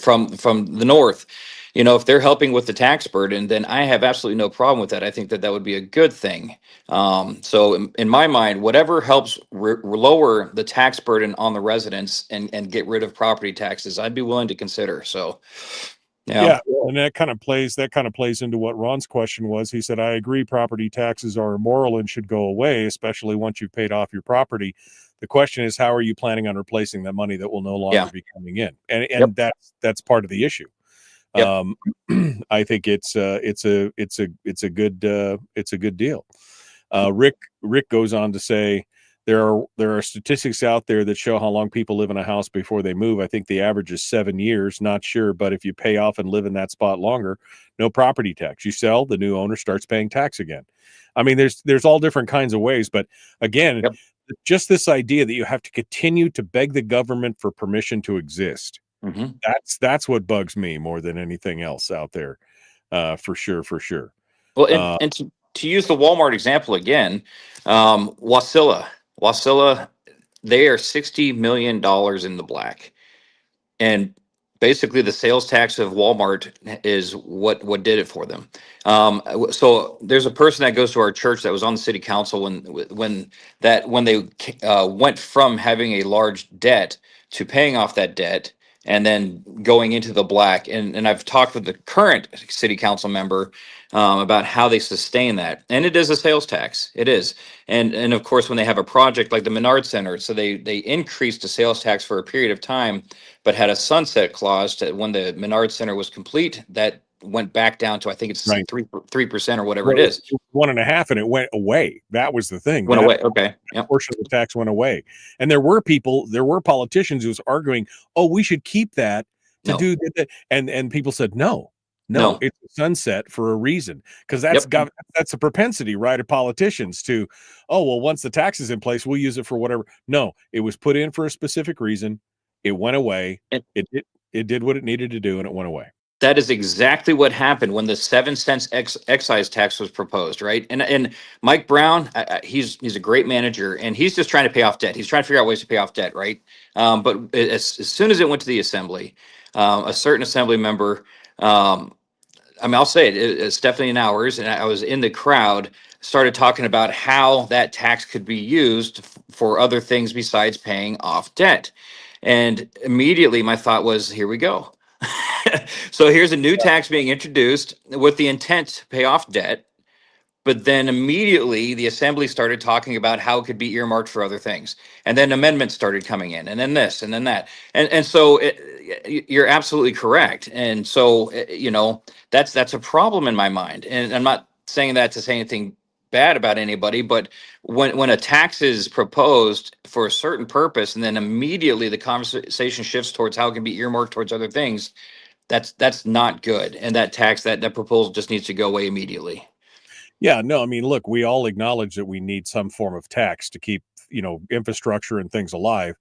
Speaker 8: from the north, if they're helping with the tax burden, then I have absolutely no problem with that. I think that would be a good thing. So in my mind, whatever helps lower the tax burden on the residents and get rid of property taxes, I'd be willing to consider. So.
Speaker 7: Yeah, and that kind of plays into what Ron's question was. He said, I agree property taxes are immoral and should go away, especially once you've paid off your property. The question is, how are you planning on replacing that money that will no longer be coming in? And that's part of the issue.
Speaker 8: Yep.
Speaker 7: I think it's a good deal. Rick goes on to say, there are statistics out there that show how long people live in a house before they move. I think the average is 7 years, not sure. But if you pay off and live in that spot longer, no property tax. You sell, the new owner starts paying tax again. I mean, there's all different kinds of ways. But again, just this idea that you have to continue to beg the government for permission to exist. Mm-hmm. That's what bugs me more than anything else out there, for sure.
Speaker 8: Well, and to use the Walmart example again, Wasilla, they are $60 million in the black. And basically the sales tax of Walmart is what did it for them. So there's a person that goes to our church that was on the city council when they went from having a large debt to paying off that debt and then going into the black. And I've talked with the current city council member about how they sustain that. And it is a sales tax. It is. And of course, when they have a project like the Menard Center, so they increased the sales tax for a period of time, but had a sunset clause to when the Menard Center was complete, that went back down to, I think it's
Speaker 7: Right.
Speaker 8: 3% or whatever
Speaker 7: Well,
Speaker 8: it is.
Speaker 7: 1.5%, and it went away. That was the thing.
Speaker 8: Went
Speaker 7: That
Speaker 8: away. Okay. Yep.
Speaker 7: portion of the tax went away. And there were politicians who was arguing, oh, we should keep that to
Speaker 8: No.
Speaker 7: do that. And people said, no,
Speaker 8: No.
Speaker 7: it's a sunset for a reason. Because that's a propensity, right, of politicians to, oh, well, once the tax is in place, we'll use it for whatever. No, it was put in for a specific reason. It went away. It did what it needed to do, and it went away.
Speaker 8: That is exactly what happened when the 7 cents excise tax was proposed, right? And Mike Brown, he's a great manager, and he's just trying to pay off debt. He's trying to figure out ways to pay off debt, right? But as soon as it went to the assembly, a certain assembly member, I'll say it's Stephanie and ours, and I was in the crowd, started talking about how that tax could be used for other things besides paying off debt. And immediately my thought was, here we go. So here's a new tax being introduced with the intent to pay off debt. But then immediately the assembly started talking about how it could be earmarked for other things. And then amendments started coming in, and then this, and then that. And so you're absolutely correct. And so, that's a problem in my mind. And I'm not saying that to say anything bad about anybody, but when a tax is proposed for a certain purpose, and then immediately the conversation shifts towards how it can be earmarked towards other things, that's not good. And that tax, that proposal just needs to go away immediately.
Speaker 7: Yeah, no, look, we all acknowledge that we need some form of tax to keep, infrastructure and things alive.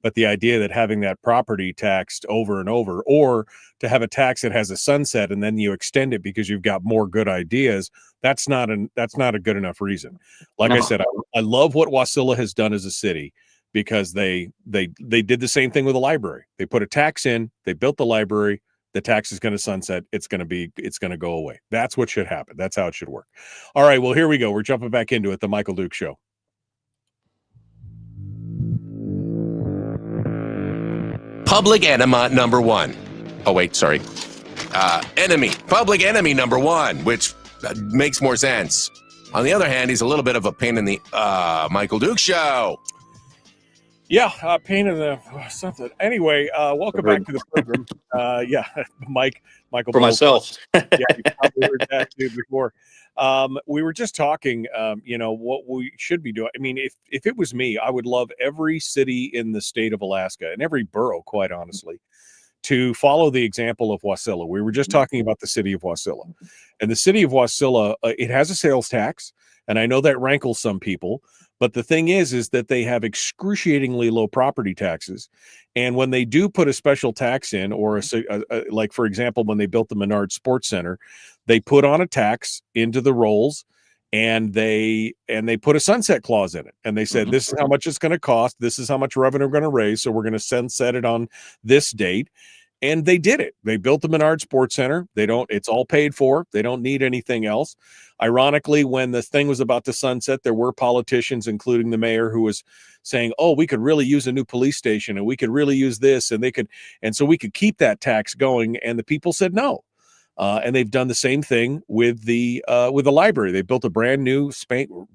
Speaker 7: But the idea that having that property taxed over and over, or to have a tax that has a sunset and then you extend it because you've got more good ideas, that's not a good enough reason. Like I said, I love what Wasilla has done as a city, because they did the same thing with the library. They put a tax in, they built the library. The tax is going to sunset. It's going to go away. That's what should happen. That's how it should work. All right. Well, here we go. We're jumping back into it. The Michael Duke Show.
Speaker 1: Public enema number one. Oh, wait, sorry. Public enemy number one, which makes more sense. On the other hand, he's a little bit of a pain in the Michael Duke Show.
Speaker 7: Yeah, pain in the something. Anyway, welcome back to the program. Michael.
Speaker 8: For myself.
Speaker 7: Yeah, you probably heard that too before. We were just talking, what we should be doing. If it was me, I would love every city in the state of Alaska, and every borough, quite honestly, to follow the example of Wasilla. We were just talking about the city of Wasilla. And the city of Wasilla, it has a sales tax, and I know that rankles some people. But the thing is that they have excruciatingly low property taxes. And when they do put a special tax in, or like, for example, when they built the Menard Sports Center, they put on a tax into the rolls, and they put a sunset clause in it. And they said, this is how much it's going to cost. This is how much revenue we're going to raise. So we're going to sunset it on this date. And they did it. They built the Menard Sports Center. It's all paid for. They don't need anything else. Ironically, when the thing was about to sunset, there were politicians, including the mayor, who was saying, oh, we could really use a new police station, and we could really use this, and so we could keep that tax going. And the people said no. And they've done the same thing with the library. They built a brand new,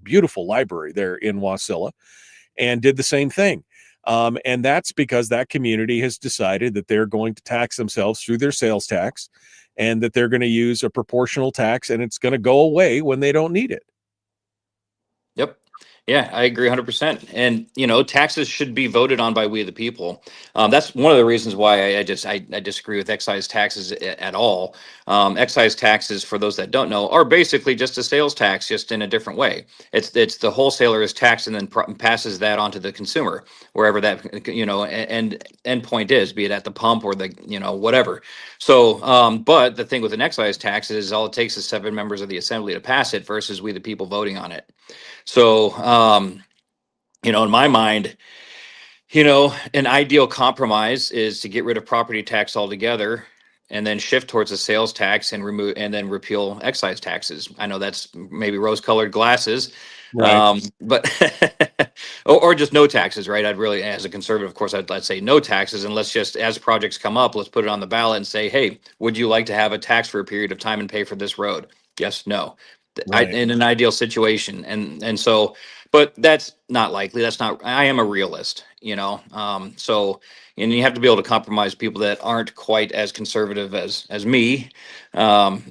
Speaker 7: beautiful library there in Wasilla, and did the same thing. And that's because that community has decided that they're going to tax themselves through their sales tax, and that they're going to use a proportional tax, and it's going to go away when they don't need it.
Speaker 8: Yep. Yeah, I agree 100%. And, taxes should be voted on by we the people. That's one of the reasons why I disagree with excise taxes at all. Excise taxes, for those that don't know, are basically just a sales tax, just in a different way. It's the wholesaler is taxed and then passes that on to the consumer, wherever that, end point is, be it at the pump or the, whatever. So, but the thing with an excise tax is all it takes is 7 members of the assembly to pass it versus we the people voting on it. So, in my mind, an ideal compromise is to get rid of property tax altogether and then shift towards a sales tax and remove and then repeal excise taxes. I know that's maybe rose-colored glasses,
Speaker 7: Right.
Speaker 8: but or just no taxes, right? I'd really, as a conservative, of course, I'd say no taxes, and let's just, as projects come up, let's put it on the ballot and say, hey, would you like to have a tax for a period of time and pay for this road? Yes, no.
Speaker 7: Right.
Speaker 8: In an ideal situation, and so, but that's not likely. That's not. I am a realist, so, and you have to be able to compromise people that aren't quite as conservative as me.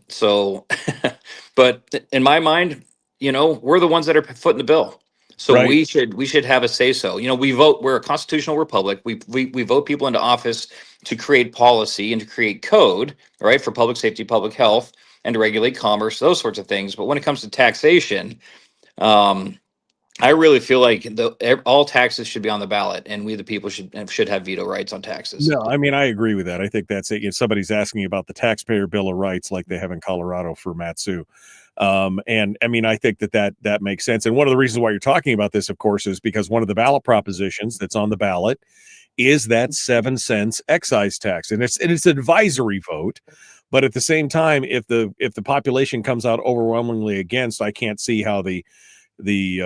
Speaker 8: So, but in my mind, we're the ones that are footing the bill. So
Speaker 7: Right.
Speaker 8: we should have a say so. We vote. We're a constitutional republic. We vote people into office to create policy and to create code, right, for public safety, public health, and to regulate commerce, those sorts of things. But when it comes to taxation, I really feel like all taxes should be on the ballot, and we the people should have veto rights on taxes.
Speaker 7: No, I mean, I agree with that. I think that's it. If somebody's asking about the taxpayer bill of rights, like they have in Colorado for MatSu. And I mean, I think that makes sense. And one of the reasons why you're talking about this, of course, is because one of the ballot propositions that's on the ballot is that 7 cents excise tax, and it's an advisory vote. But at the same time, if the population comes out overwhelmingly against, I can't see how the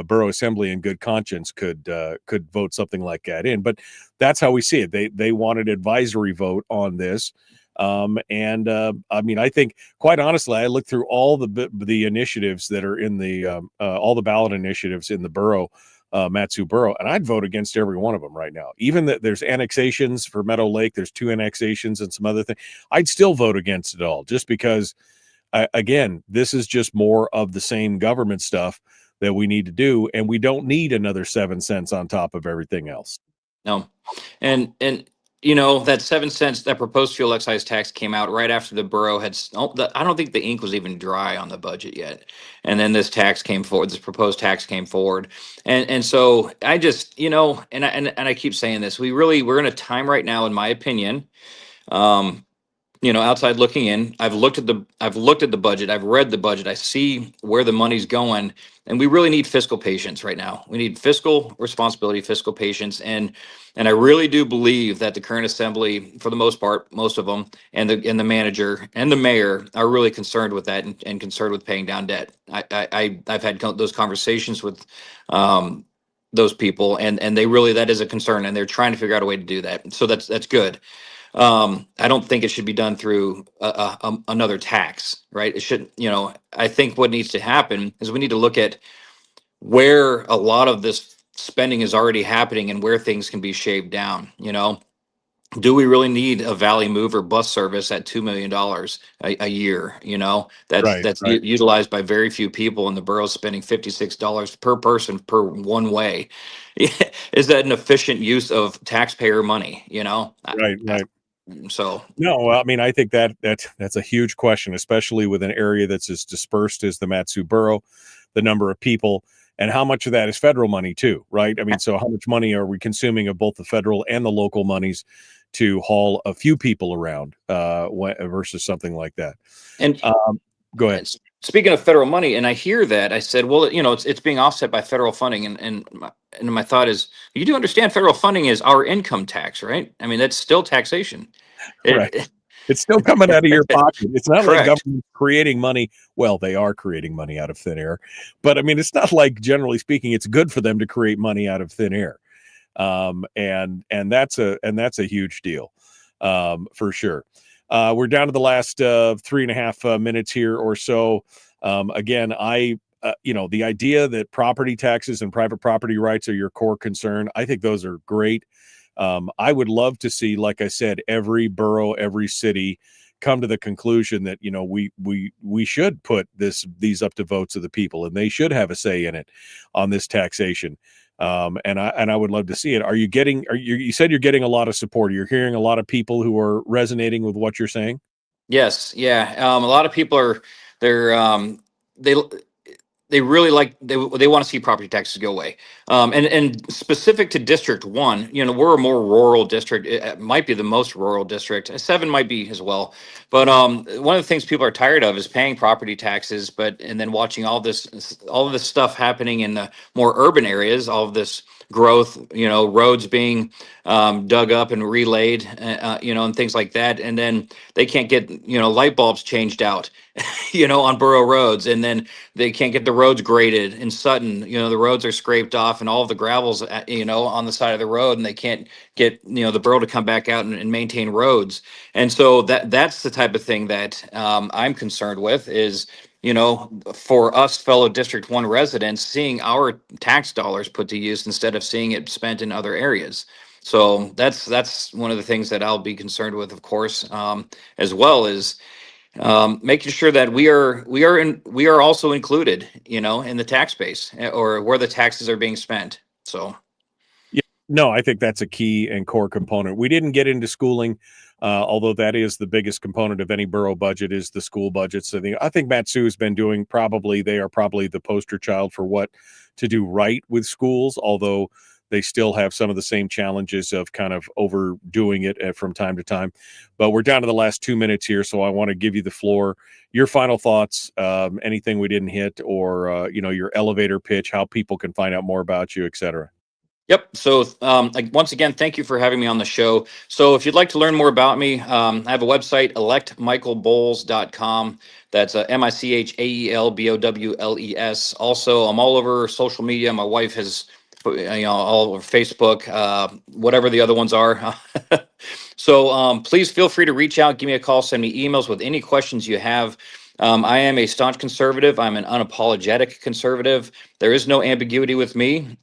Speaker 7: borough assembly in good conscience could vote something like that in. But that's how we see it. They want an advisory vote on this. I mean, I think, quite honestly, I looked through all the initiatives that are in all the ballot initiatives in the borough, MatSu borough, and I'd vote against every one of them right now. Even that there's annexations for Meadow Lake, there's 2 annexations and some other things. I'd still vote against it all, just because, again, this is just more of the same government stuff that we need to do, and we don't need another 7 cents on top of everything else.
Speaker 8: No, and that 7 cents, that proposed fuel excise tax came out right after the borough had. I don't think the ink was even dry on the budget yet, and then this tax came forward. This proposed tax came forward, and so I just and I keep saying this. We're in a time right now, in my opinion. Outside looking in, I've looked at the budget. I've read the budget. I see where the money's going, and we really need fiscal patience right now. We need fiscal responsibility, fiscal patience, and I really do believe that the current assembly, for the most part, most of them, and the manager and the mayor are really concerned with that and concerned with paying down debt. I've had those conversations with those people, and that is a concern, and they're trying to figure out a way to do that. So that's good. I don't think it should be done through another tax, right? It should, I think what needs to happen is we need to look at where a lot of this spending is already happening and where things can be shaved down. Do we really need a Valley Mover bus service at $2 million a year? That's
Speaker 7: Right.
Speaker 8: Utilized by very few people, and the borough's spending $56 per person per one way. Is that an efficient use of taxpayer money?
Speaker 7: Right.
Speaker 8: So
Speaker 7: No, I mean, I think that's a huge question, especially with an area that's as dispersed as the MatSu borough, the number of people, and how much of that is federal money too, right? I mean, so how much money are we consuming of both the federal and the local monies to haul a few people around versus something like that?
Speaker 8: And
Speaker 7: go ahead.
Speaker 8: Speaking of federal money, and I hear that, I said, well, it's being offset by federal funding, and my thought is, you do understand federal funding is our income tax, right? I mean, that's still taxation.
Speaker 7: Right. It's still coming out of your pocket. It's not like
Speaker 8: Correct.
Speaker 7: government creating money. Well, they are creating money out of thin air, but I mean, it's not like, generally speaking, it's good for them to create money out of thin air. And that's a huge deal, for sure. We're down to the last 3.5 minutes here or so. Again, the idea that property taxes and private property rights are your core concern, I think those are great. I would love to see, like I said, every borough, every city come to the conclusion that, we should put these up to votes of the people, and they should have a say in it on this taxation. And I would love to see it. You said you're getting a lot of support. You're hearing a lot of people who are resonating with what you're saying.
Speaker 8: Yes, yeah. A lot of people they they really they want to see property taxes go away. And specific to District 1, we're a more rural district. It might be the most rural district. 7 might be as well. But one of the things people are tired of is paying property taxes, and then watching all of this stuff happening in the more urban areas, all of this growth, roads being dug up and relaid, and things like that. And then they can't get, light bulbs changed out, on borough roads. And then they can't get the roads graded in Sutton. The roads are scraped off and all of the gravel's, on the side of the road, and they can't get, the borough to come back out and maintain roads. And so that's the type of thing that I'm concerned with is, for us fellow District 1 residents, seeing our tax dollars put to use instead of seeing it spent in other areas. So that's one of the things that I'll be concerned with, of course, as well as making sure that we are also included, in the tax base or where the taxes are being spent. So.
Speaker 7: Yeah, no, I think that's a key and core component. We didn't get into schooling. Although that is the biggest component of any borough budget is the school budgets. I think MatSu's been doing they are probably the poster child for what to do right with schools, although they still have some of the same challenges of kind of overdoing it from time to time. But we're down to the last 2 minutes here, so I want to give you the floor. Your final thoughts, anything we didn't hit, or your elevator pitch, how people can find out more about you, et cetera.
Speaker 8: Yep. So once again, thank you for having me on the show. So if you'd like to learn more about me, I have a website, electmichaelbowles.com. That's MICHAELBOWLES. Also, I'm all over social media. My wife has, all over Facebook, whatever the other ones are. So please feel free to reach out, give me a call, send me emails with any questions you have. I am a staunch conservative. I'm an unapologetic conservative. There is no ambiguity with me.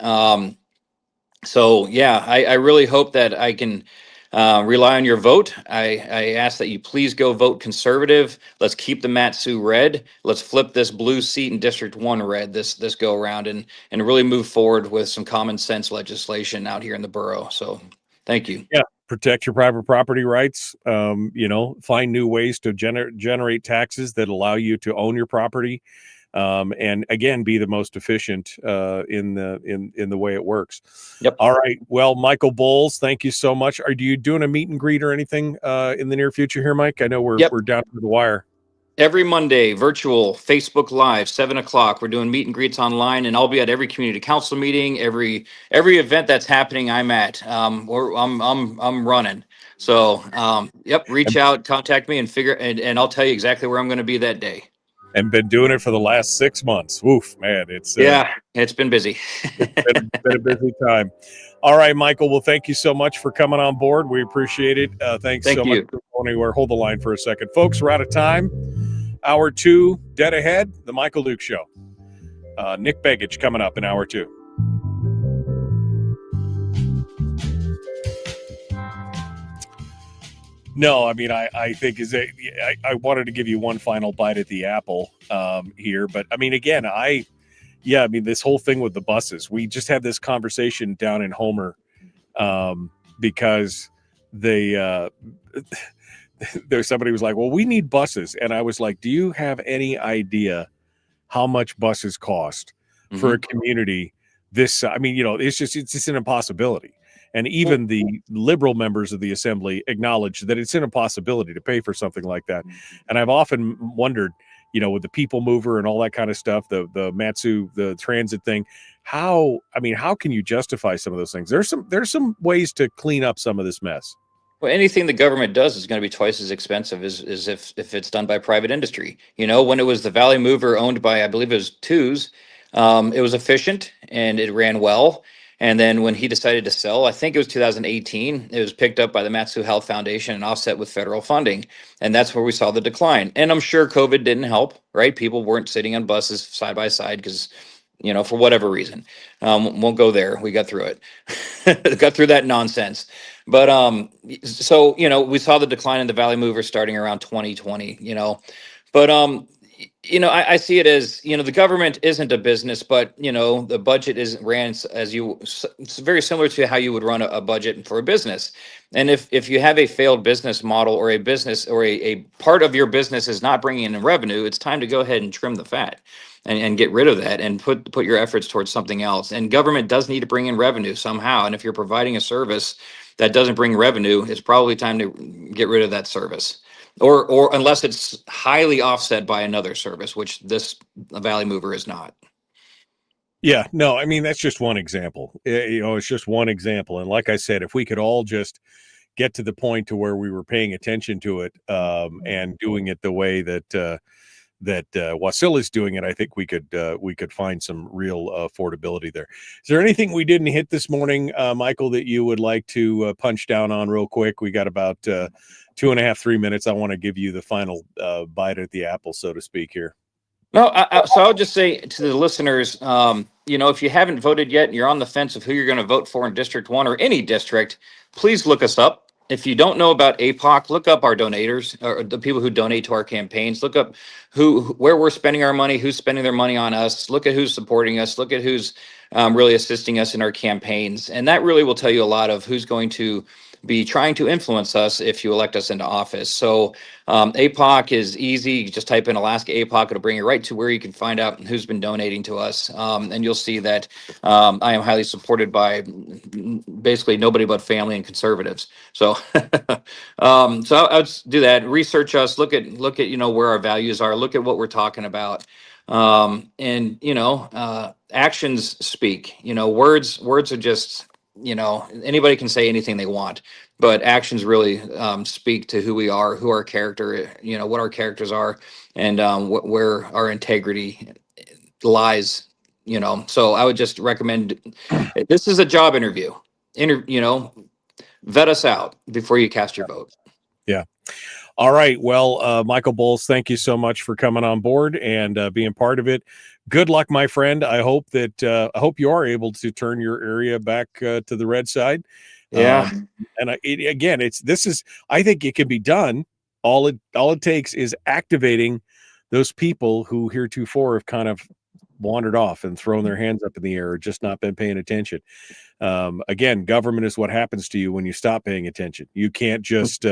Speaker 8: So yeah, I really hope that I can rely on your vote. I ask that you please go vote conservative. Let's keep the MatSu red. Let's flip this blue seat in District 1 red this go around and really move forward with some common sense legislation out here in the borough. So thank you.
Speaker 7: Yeah. Protect your private property rights. Find new ways to generate taxes that allow you to own your property. And again, be the most efficient in the way it works.
Speaker 8: Yep.
Speaker 7: All right. Well, Michael Bowles, thank you so much. Are you doing a meet and greet or anything in the near future here, Mike? I know we're down to the wire.
Speaker 8: Every Monday, virtual, Facebook Live, 7:00. We're doing meet and greets online, and I'll be at every community council meeting, every event that's happening. I'm at. I'm running. So, reach out, contact me, and I'll tell you exactly where I'm going to be that day.
Speaker 7: And been doing it for the last 6 months. Woof, man. It's
Speaker 8: been busy.
Speaker 7: It's been a busy time. All right, Michael. Well, thank you so much for coming on board. We appreciate it. Thank so much for going anywhere. Hold the line for a second. Folks, we're out of time. Hour 2, dead ahead, the Michael Duke Show. Nick Begich coming up in hour 2. No, I mean, I think I wanted to give you one final bite at the apple here. But I mean, again, this whole thing with the buses, we just had this conversation down in Homer because there's somebody was like, well, we need buses. And I was like, do you have any idea how much buses cost for a community this? I mean, it's just an impossibility. And even the liberal members of the assembly acknowledge that it's an impossibility to pay for something like that. And I've often wondered, with the people mover and all that kind of stuff, the MatSu, the transit thing, how can you justify some of those things? There's some ways to clean up some of this mess.
Speaker 8: Well, anything the government does is going to be twice as expensive as if it's done by private industry. When it was the Valley Mover owned by, I believe it was Twos, it was efficient and it ran well. And then when he decided to sell, I think it was 2018, it was picked up by the MatSu Health Foundation and offset with federal funding. And that's where we saw the decline. And I'm sure COVID didn't help, right? People weren't sitting on buses side by side because for whatever reason. Won't go there. We got through it. Got through that nonsense. But so, we saw the decline in the Valley Mover starting around 2020, but I see it as, the government isn't a business, but the budget isn't ran it's very similar to how you would run a budget for a business. And if you have a failed business model, or a business, or a part of your business is not bringing in revenue, it's time to go ahead and trim the fat and get rid of that and put your efforts towards something else. And government does need to bring in revenue somehow. And if you're providing a service that doesn't bring revenue, it's probably time to get rid of that service. Or unless it's highly offset by another service, which this Valley Mover is not.
Speaker 7: Yeah, no, I mean, that's just one example. It's just one example. And like I said, if we could all just get to the point to where we were paying attention to it and doing it the way that Wasil is doing it, I think we could find some real affordability there. Is there anything we didn't hit this morning, Michael, that you would like to punch down on real quick? We got about 2.5, 3 minutes. I want to give you the final bite at the apple, so to speak, here.
Speaker 8: No, so I'll just say to the listeners, if you haven't voted yet and you're on the fence of who you're going to vote for in District 1 or any district, please look us up. If you don't know about APOC, look up our donators, or the people who donate to our campaigns. Look up where we're spending our money, who's spending their money on us. Look at who's supporting us. Look at who's really assisting us in our campaigns. And that really will tell you a lot of who's going to be trying to influence us if you elect us into office. So APOC is easy. You just type in Alaska APOC. It'll bring you right to where you can find out who's been donating to us. And you'll see that I am highly supported by basically nobody but family and conservatives. So so I'll do that. Research us. Look at where our values are. Look at what we're talking about. And actions speak. Words are just, anybody can say anything they want, but actions really speak to who we are, who our character, what our characters are, and where our integrity lies. So I would just recommend, this is a job interview. Vet us out before you cast your vote.
Speaker 7: Yeah. All right. Well, Michael Bowles, thank you so much for coming on board and being part of it. Good luck, my friend. I hope you are able to turn your area back to the red side.
Speaker 8: Yeah.
Speaker 7: I think it can be done. All it takes is activating those people who heretofore have kind of wandered off and thrown their hands up in the air or just not been paying attention. Again, government is what happens to you when you stop paying attention. You can't just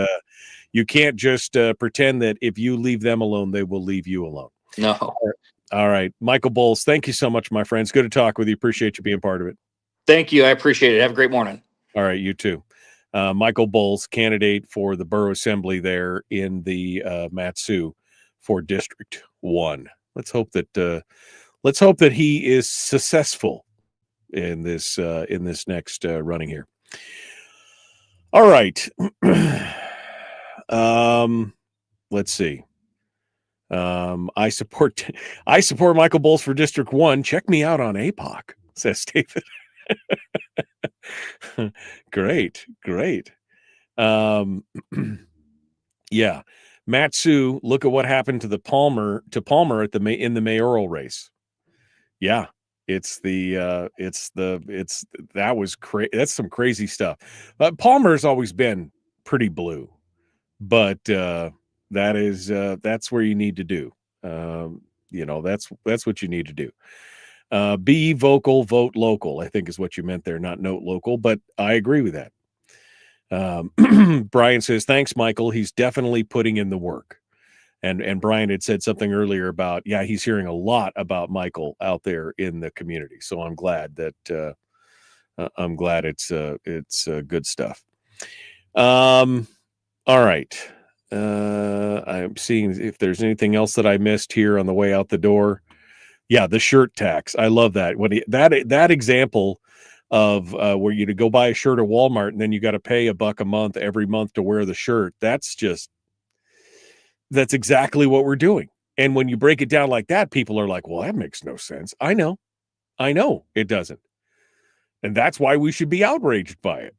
Speaker 7: pretend that if you leave them alone, they will leave you alone.
Speaker 8: No.
Speaker 7: All right. Michael Bowles, thank you so much, my friends. Good to talk with you. Appreciate you being part of it.
Speaker 8: Thank you. I appreciate it. Have a great morning.
Speaker 7: All right. You too. Michael Bowles, candidate for the Borough Assembly there in the MatSu's for District 1. Let's hope that he is successful in this next running here. All right. Let's see. I support Michael Bowles for District 1. Check me out on APOC, says David. Great. Yeah. MatSu's, look at what happened to Palmer in the mayoral race. Yeah. That's some crazy stuff. Palmer's always been pretty blue, but that's where you need to do. That's what you need to do. Be vocal, vote local, I think is what you meant there, not note local, but I agree with that. Brian says, thanks, Michael. He's definitely putting in the work. And Brian had said something earlier about, he's hearing a lot about Michael out there in the community. So I'm glad that it's good stuff. All right. I'm seeing if there's anything else that I missed here on the way out the door. Yeah, the shirt tax. I love that. That example of where you to go buy a shirt at Walmart and then you got to pay $1 a month every month to wear the shirt. That's exactly what we're doing. And when you break it down like that, people are like, well, that makes no sense. I know it doesn't. And that's why we should be outraged by it.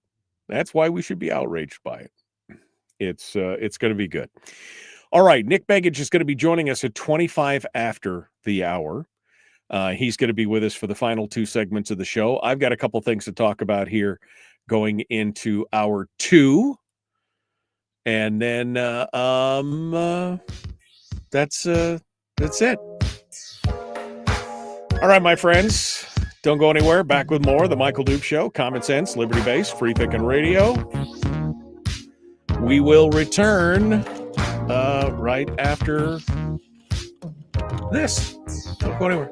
Speaker 7: It's going to be good. All right. Nick Begich is going to be joining us at 25 after the hour. He's going to be with us for the final two segments of the show. I've got a couple things to talk about here going into hour two. And then that's it. All right, my friends, don't go anywhere. Back with more. The Michael Duke Show, common sense, liberty-based, free thinking radio. We will return right after this. Don't go anywhere.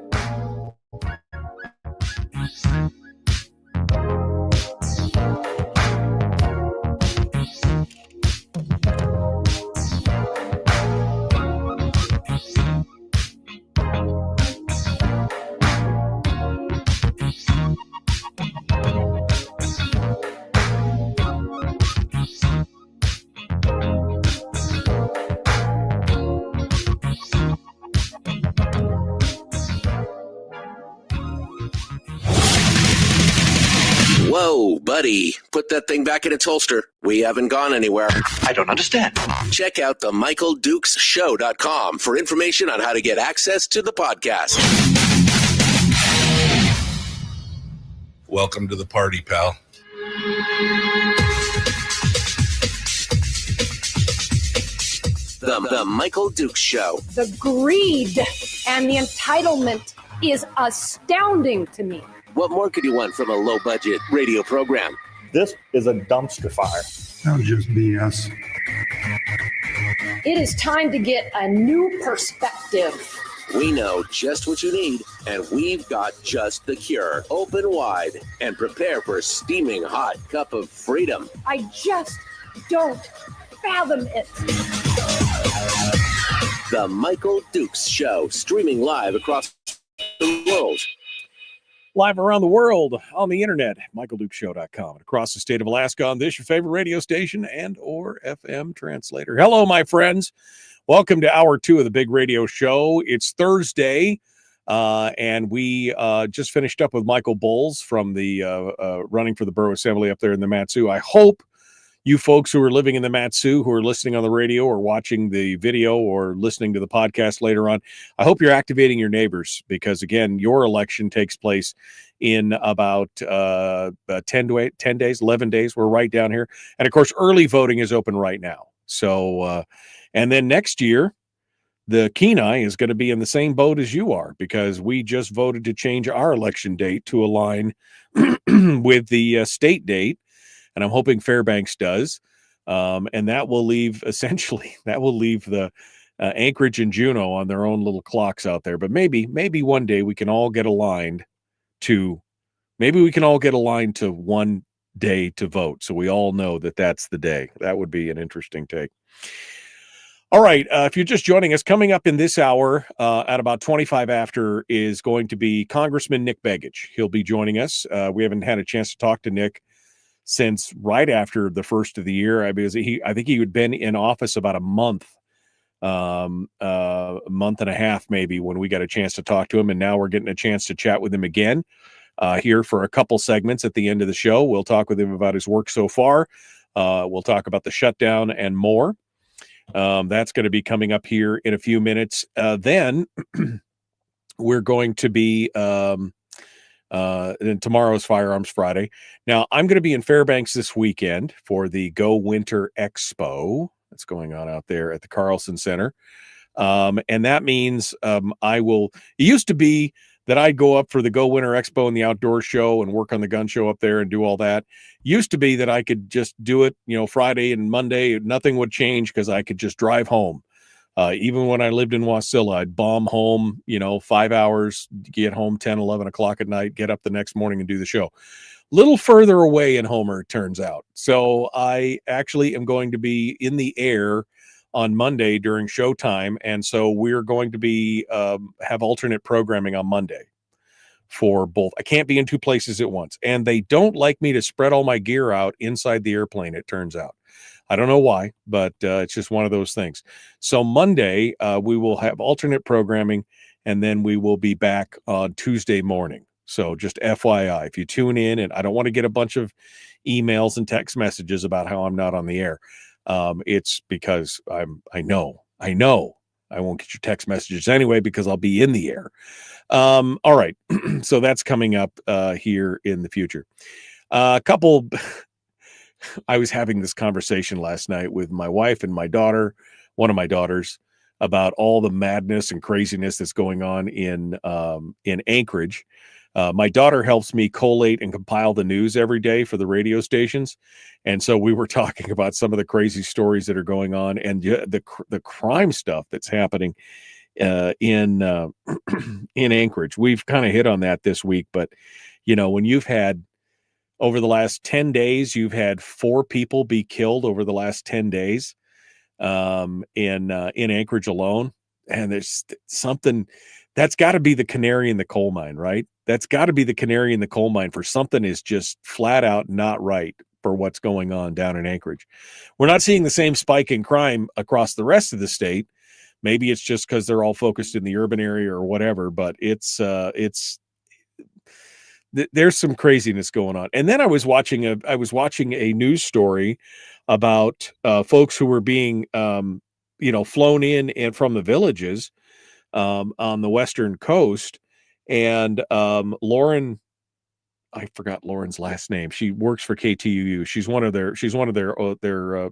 Speaker 1: Whoa, buddy. Put that thing back in its holster. We haven't gone anywhere.
Speaker 3: I don't understand.
Speaker 1: Check out the MichaelDukesShow.com for information on how to get access to the podcast.
Speaker 9: Welcome to the party, pal.
Speaker 1: The Michael Dukes Show.
Speaker 4: The greed and the entitlement is astounding to me.
Speaker 1: What more could you want from a low-budget radio program?
Speaker 5: This is a dumpster fire.
Speaker 6: That was just BS.
Speaker 4: It is time to get a new perspective.
Speaker 1: We know just what you need, and we've got just the cure. Open wide and prepare for a steaming hot cup of freedom.
Speaker 4: I just don't fathom it.
Speaker 1: The Michael Dukes Show, streaming live across the world.
Speaker 7: Live around the world on the internet, MichaelDukesShow.com, and across the state of Alaska on this, your favorite radio station and or FM translator. Hello, my friends. Welcome to hour two of the big radio show. It's Thursday, and we just finished up with Michael Bowles from the running for the Borough Assembly up there in the MatSu's. I hope you folks who are living in the MatSu's, who are listening on the radio or watching the video or listening to the podcast later on, I hope you're activating your neighbors because, again, your election takes place in about 10 days, 11 days. We're right down here. And, of course, early voting is open right now. So, and then next year, the Kenai is going to be in the same boat as you are because we just voted to change our election date to align with the state date. And I'm hoping Fairbanks does. And that will leave the Anchorage and Juneau on their own little clocks out there. But maybe one day we can all get aligned to one day to vote. So we all know that that's the day. That would be an interesting take. All right. If you're just joining us, coming up in this hour at about 25 after is going to be Congressman Nick Begich. He'll be joining us. We haven't had a chance to talk to Nick since right after the first of the year, because I think he had been in office about a month and a half, maybe, when we got a chance to talk to him. And now we're getting a chance to chat with him again here for a couple segments at the end of the show. We'll talk with him about his work so far. We'll talk about the shutdown and more. That's going to be coming up here in a few minutes. Then we're going to be and tomorrow's Firearms Friday. Now, I'm going to be in Fairbanks this weekend for the Go Winter Expo that's going on out there at the Carlson Center. And that means it used to be that I'd go up for the Go Winter Expo and the outdoor show and work on the gun show up there and do all that. Used to be that I could just do it, Friday and Monday. Nothing would change because I could just drive home. Even when I lived in Wasilla, I'd bomb home, 5 hours, get home 10, 11 o'clock at night, get up the next morning and do the show. Little further away in Homer, it turns out. So I actually am going to be in the air on Monday during showtime. And so we're going to be have alternate programming on Monday for both. I can't be in two places at once. And they don't like me to spread all my gear out inside the airplane, it turns out. I don't know why, but it's just one of those things. So Monday, we will have alternate programming, and then we will be back on Tuesday morning. So just FYI, if you tune in, and I don't want to get a bunch of emails and text messages about how I'm not on the air. It's because I know I won't get your text messages anyway because I'll be in the air. All right. So that's coming up here in the future. I was having this conversation last night with my wife and my daughter, one of my daughters, about all the madness and craziness that's going on in Anchorage. My daughter helps me collate and compile the news every day for the radio stations. And so we were talking about some of the crazy stories that are going on and the crime stuff that's happening in Anchorage. We've kind of hit on that this week, but when you've had over the last 10 days, you've had 4 people be killed over the last 10 days in Anchorage alone. And there's something that's got to be the canary in the coal mine, right? That's got to be the canary in the coal mine for something is just flat out not right for what's going on down in Anchorage. We're not seeing the same spike in crime across the rest of the state. Maybe it's just because they're all focused in the urban area or whatever, but there's some craziness going on. And then I was watching a news story about folks who were being flown in and from the villages on the western coast. And Lauren, I forgot Lauren's last name. She works for KTUU. She's one of their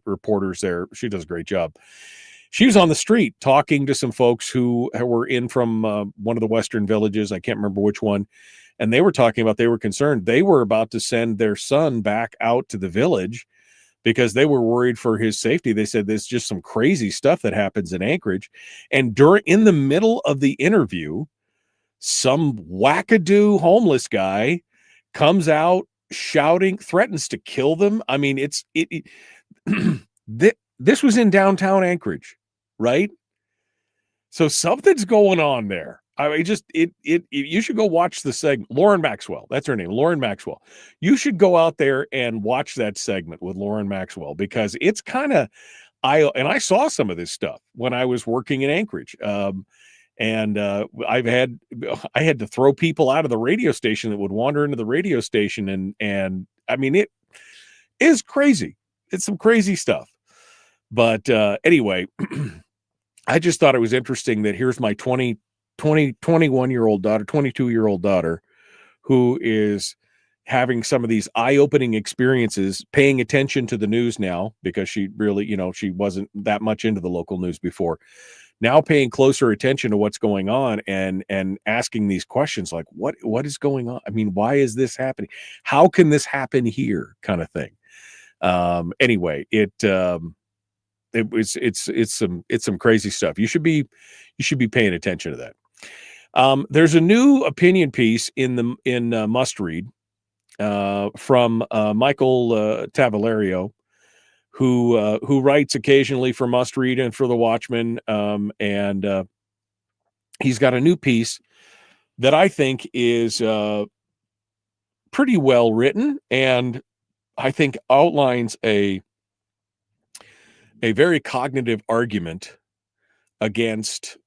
Speaker 7: reporters there. She does a great job. She was on the street talking to some folks who were in from one of the western villages. I can't remember which one. And they were talking about, they were concerned. They were about to send their son back out to the village because they were worried for his safety. They said there's just some crazy stuff that happens in Anchorage. And in the middle of the interview, some wackadoo homeless guy comes out shouting, threatens to kill them. I mean, this was in downtown Anchorage, right? So something's going on there. I mean, you should go watch the segment. Lauren Maxwell, that's her name, Lauren Maxwell. You should go out there and watch that segment with Lauren Maxwell because it's kind of, I saw some of this stuff when I was working in Anchorage. And I had to throw people out of the radio station that would wander into the radio station. And I mean, it is crazy. It's some crazy stuff. But anyway, I just thought it was interesting that here's my 21-year-old daughter, 22-year-old daughter, who is having some of these eye-opening experiences, paying attention to the news now because she really, she wasn't that much into the local news before. Now paying closer attention to what's going on and asking these questions like, what is going on? I mean, why is this happening? How can this happen here? Kind of thing. Anyway, it's some crazy stuff. You should be paying attention to that. There's a new opinion piece in Must Read from Michael Tavalerio, who writes occasionally for Must Read and for The Watchman, and he's got a new piece that I think is pretty well written, and I think outlines a very cognitive argument against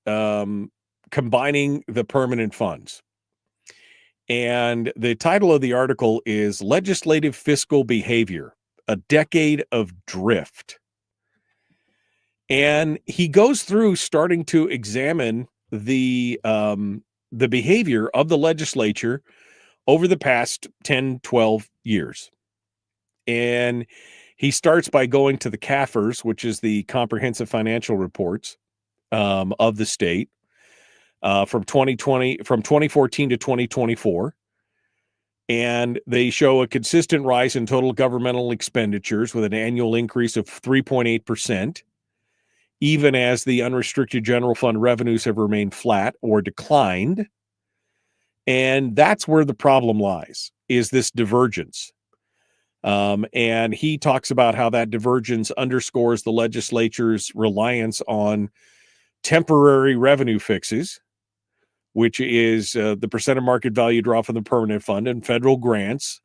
Speaker 7: combining the permanent funds. And the title of the article is Legislative Fiscal Behavior, a Decade of Drift. And he goes through starting to examine the behavior of the legislature over the past 10, 12 years. And he starts by going to the CAFRs, which is the Comprehensive Financial Reports of the state, from 2014 to 2024. And they show a consistent rise in total governmental expenditures with an annual increase of 3.8%, even as the unrestricted general fund revenues have remained flat or declined. And that's where the problem lies, is this divergence. And he talks about how that divergence underscores the legislature's reliance on temporary revenue fixes, which is the percent of market value draw from the permanent fund and federal grants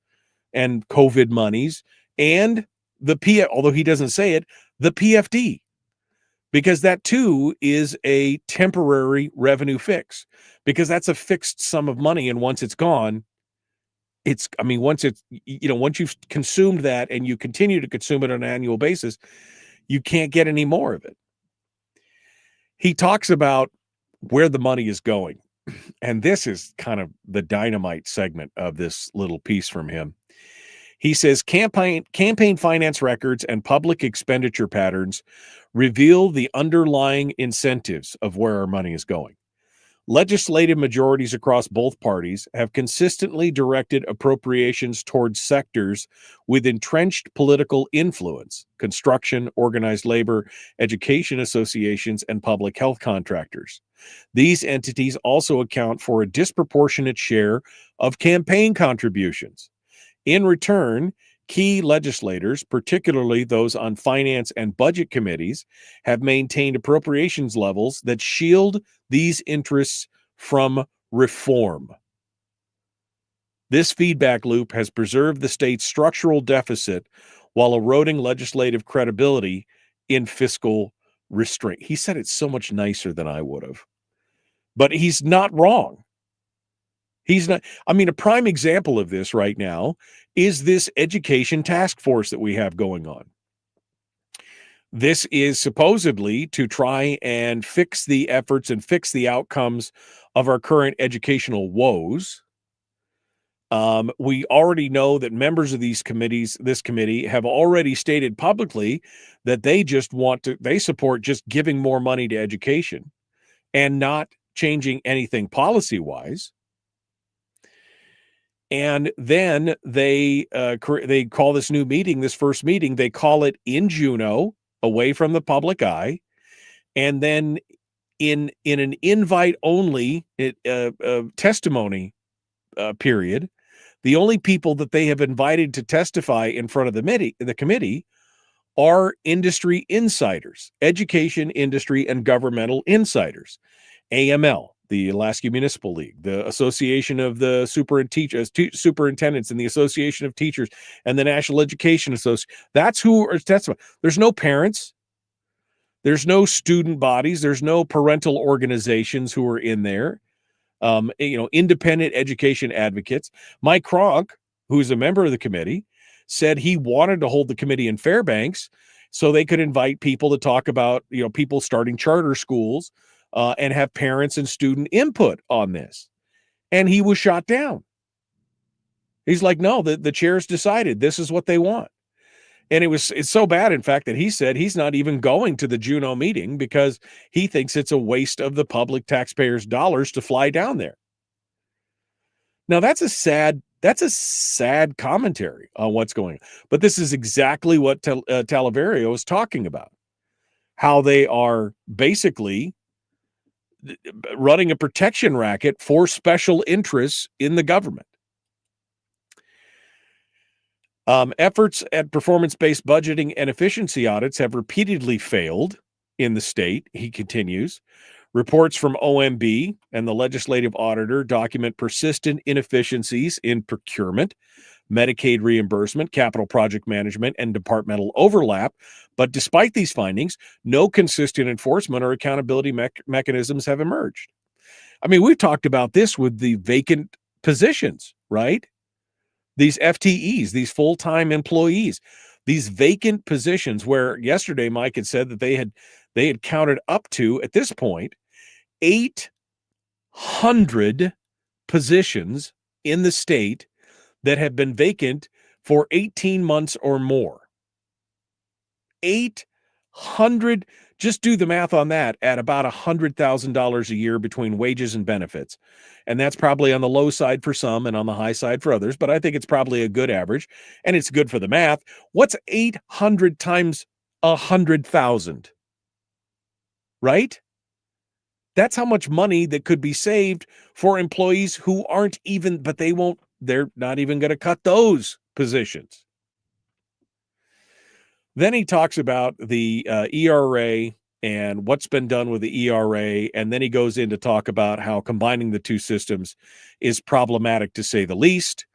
Speaker 7: and COVID monies and although he doesn't say it, the PFD, because that too is a temporary revenue fix, because that's a fixed sum of money. And once it's gone, once you've consumed that and you continue to consume it on an annual basis, you can't get any more of it. He talks about where the money is going. And this is kind of the dynamite segment of this little piece from him. He says campaign finance records and public expenditure patterns reveal the underlying incentives of where our money is going. Legislative majorities across both parties have consistently directed appropriations towards sectors with entrenched political influence: construction, organized labor, education associations, and public health contractors. These entities also account for a disproportionate share of campaign contributions. In return, key legislators, particularly those on finance and budget committees, have maintained appropriations levels that shield these interests from reform. This feedback loop has preserved the state's structural deficit while eroding legislative credibility in fiscal restraint. He said it so much nicer than I would have. But he's not wrong. He's not. I mean, a prime example of this right now is this education task force that we have going on. This is supposedly to try and fix the efforts and fix the outcomes of our current educational woes. We already know that members of this committee have already stated publicly that they support just giving more money to education and not changing anything policy-wise. And then they call this new meeting, this first meeting, they call it in Juneau, away from the public eye. And then in an invite-only testimony period, the only people that they have invited to testify in front of the committee are industry insiders, education, industry, and governmental insiders. AML, the Alaska Municipal League, the Association of the Superintendents, and the Association of Teachers, and the National Education Association. That's who are testifying. There's no parents. There's no student bodies. There's no parental organizations who are in there. Independent education advocates. Mike Kronk, who's a member of the committee, said he wanted to hold the committee in Fairbanks so they could invite people to talk about, people starting charter schools, and have parents and student input on this. And he was shot down. He's like, no, the chair's decided this is what they want. And it's so bad, in fact, that he said he's not even going to the Juneau meeting because he thinks it's a waste of the public taxpayers' dollars to fly down there. Now, that's a sad commentary on what's going on. But this is exactly what Talaverio is talking about, how they are basically running a protection racket for special interests in the government. Efforts at performance-based budgeting and efficiency audits have repeatedly failed in the state, he continues. Reports from OMB and the legislative auditor document persistent inefficiencies in procurement, Medicaid reimbursement, capital project management, and departmental overlap. But despite these findings, no consistent enforcement or accountability mechanisms have emerged. I mean, we've talked about this with the vacant positions, right? These FTEs, these full-time employees, these vacant positions where yesterday Mike had said that they had counted up to, at this point, 800 positions in the state that have been vacant for 18 months or more. 800, just do the math on that, at about $100,000 a year between wages and benefits. And that's probably on the low side for some and on the high side for others, but I think it's probably a good average, and it's good for the math. What's 800 times 100,000? Right? That's how much money that could be saved for employees who aren't even, but they're not even going to cut those positions. Then he talks about the ERA and what's been done with the ERA, and then he goes in to talk about how combining the two systems is problematic, to say the least.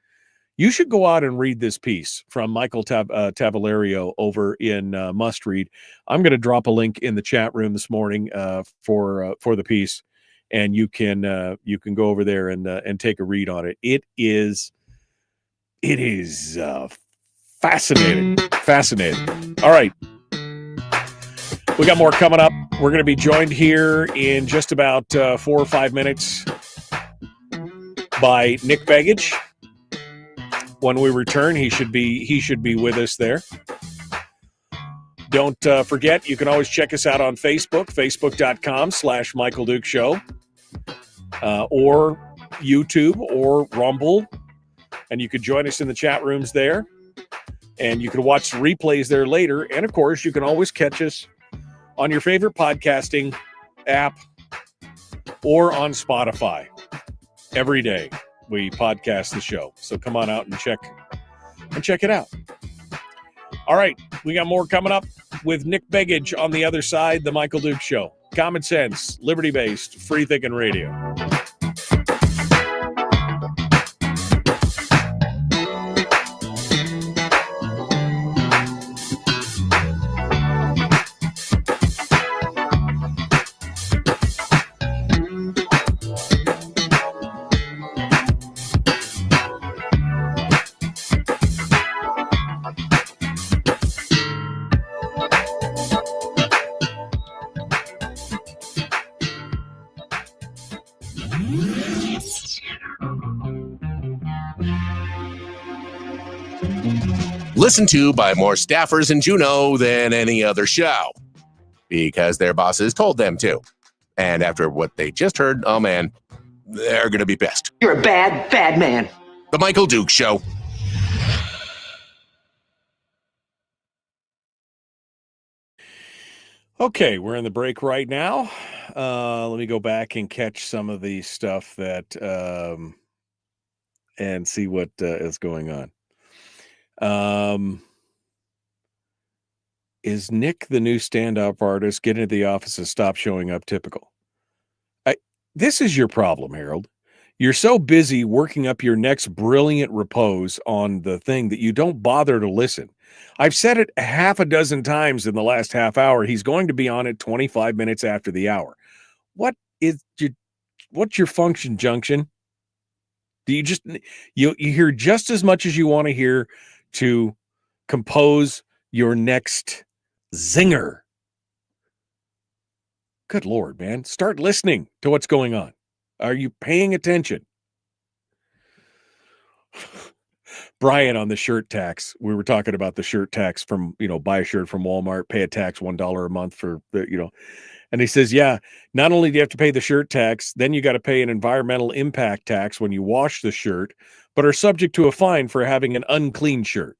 Speaker 7: You should go out and read this piece from Michael Tavalario over in Must Read. I'm going to drop a link in the chat room this morning for the piece, and you can go over there and take a read on it. It is fascinating. All right. We got more coming up. We're going to be joined here in just about 4 or 5 minutes by Nick Begich. When we return, he should be with us there. Don't forget, you can always check us out on Facebook, facebook.com/Michael Duke Show, or YouTube or Rumble. And you could join us in the chat rooms there. And you can watch the replays there later. And, of course, you can always catch us on your favorite podcasting app or on Spotify. Every day we podcast the show. So come on out and check it out. All right, we got more coming up with Nick Begich on the other side, The Michael Duke Show. Common sense, liberty-based, free-thinking radio.
Speaker 1: Listened to by more staffers in Juneau than any other show because their bosses told them to. And after what they just heard, oh man, they're going to be pissed.
Speaker 3: You're a bad, bad man.
Speaker 1: The Michael Duke Show.
Speaker 7: Okay, we're in the break right now. Let me go back and catch some of the stuff that and see what is going on. Is Nick the new stand-up artist? Get into the office and stop showing up typical. This is your problem, Harold. You're so busy working up your next brilliant repose on the thing that you don't bother to listen. I've said it half a dozen times in the last half hour. He's going to be on it 25 minutes after the hour. What's your function, Junction? Do you just you hear just as much as you want to hear to compose your next zinger? Good Lord, man. Start listening to what's going on. Are you paying attention? Brian on the shirt tax. We were talking about the shirt tax from, buy a shirt from Walmart, pay a tax $1 a month for the, and he says, yeah, not only do you have to pay the shirt tax, then you got to pay an environmental impact tax when you wash the shirt, but are subject to a fine for having an unclean shirt.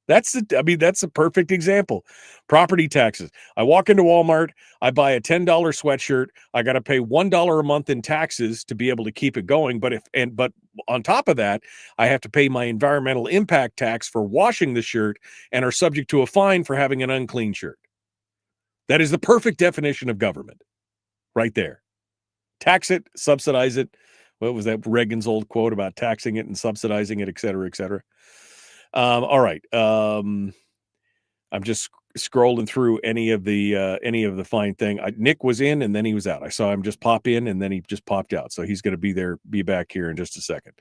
Speaker 7: That's a perfect example. Property taxes. I walk into Walmart, I buy a $10 sweatshirt, I got to pay $1 a month in taxes to be able to keep it going, but on top of that, I have to pay my environmental impact tax for washing the shirt and are subject to a fine for having an unclean shirt. That is the perfect definition of government right there. Tax it, subsidize it. What was that Reagan's old quote about taxing it and subsidizing it, et cetera, et cetera? All right. I'm just scrolling through any of the fine thing. Nick was in and then he was out. I saw him just pop in and then he just popped out. So he's going to be back here in just a second.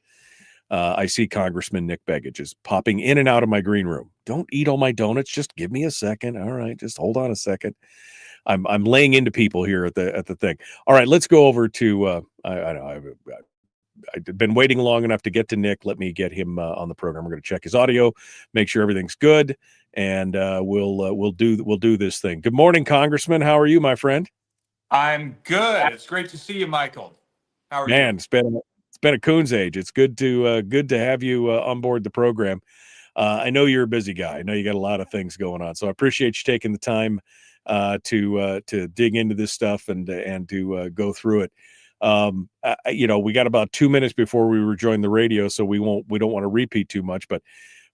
Speaker 7: I see Congressman Nick Begich is popping in and out of my green room. Don't eat all my donuts. Just give me a second. All right. Just hold on a second. I'm laying into people here at the thing. All right. Let's go over to, I've been waiting long enough to get to Nick. Let me get him on the program. We're going to check his audio, make sure everything's good, and we'll do this thing. Good morning, Congressman. How are you, my friend?
Speaker 9: I'm good. It's great to see you, Michael. How are you?
Speaker 7: Man, it's been a coon's age. It's good to have you on board the program. I know you're a busy guy. I know you got a lot of things going on, so I appreciate you taking the time to dig into this stuff and to go through it. We got about 2 minutes before we rejoin the radio, so we don't want to repeat too much, but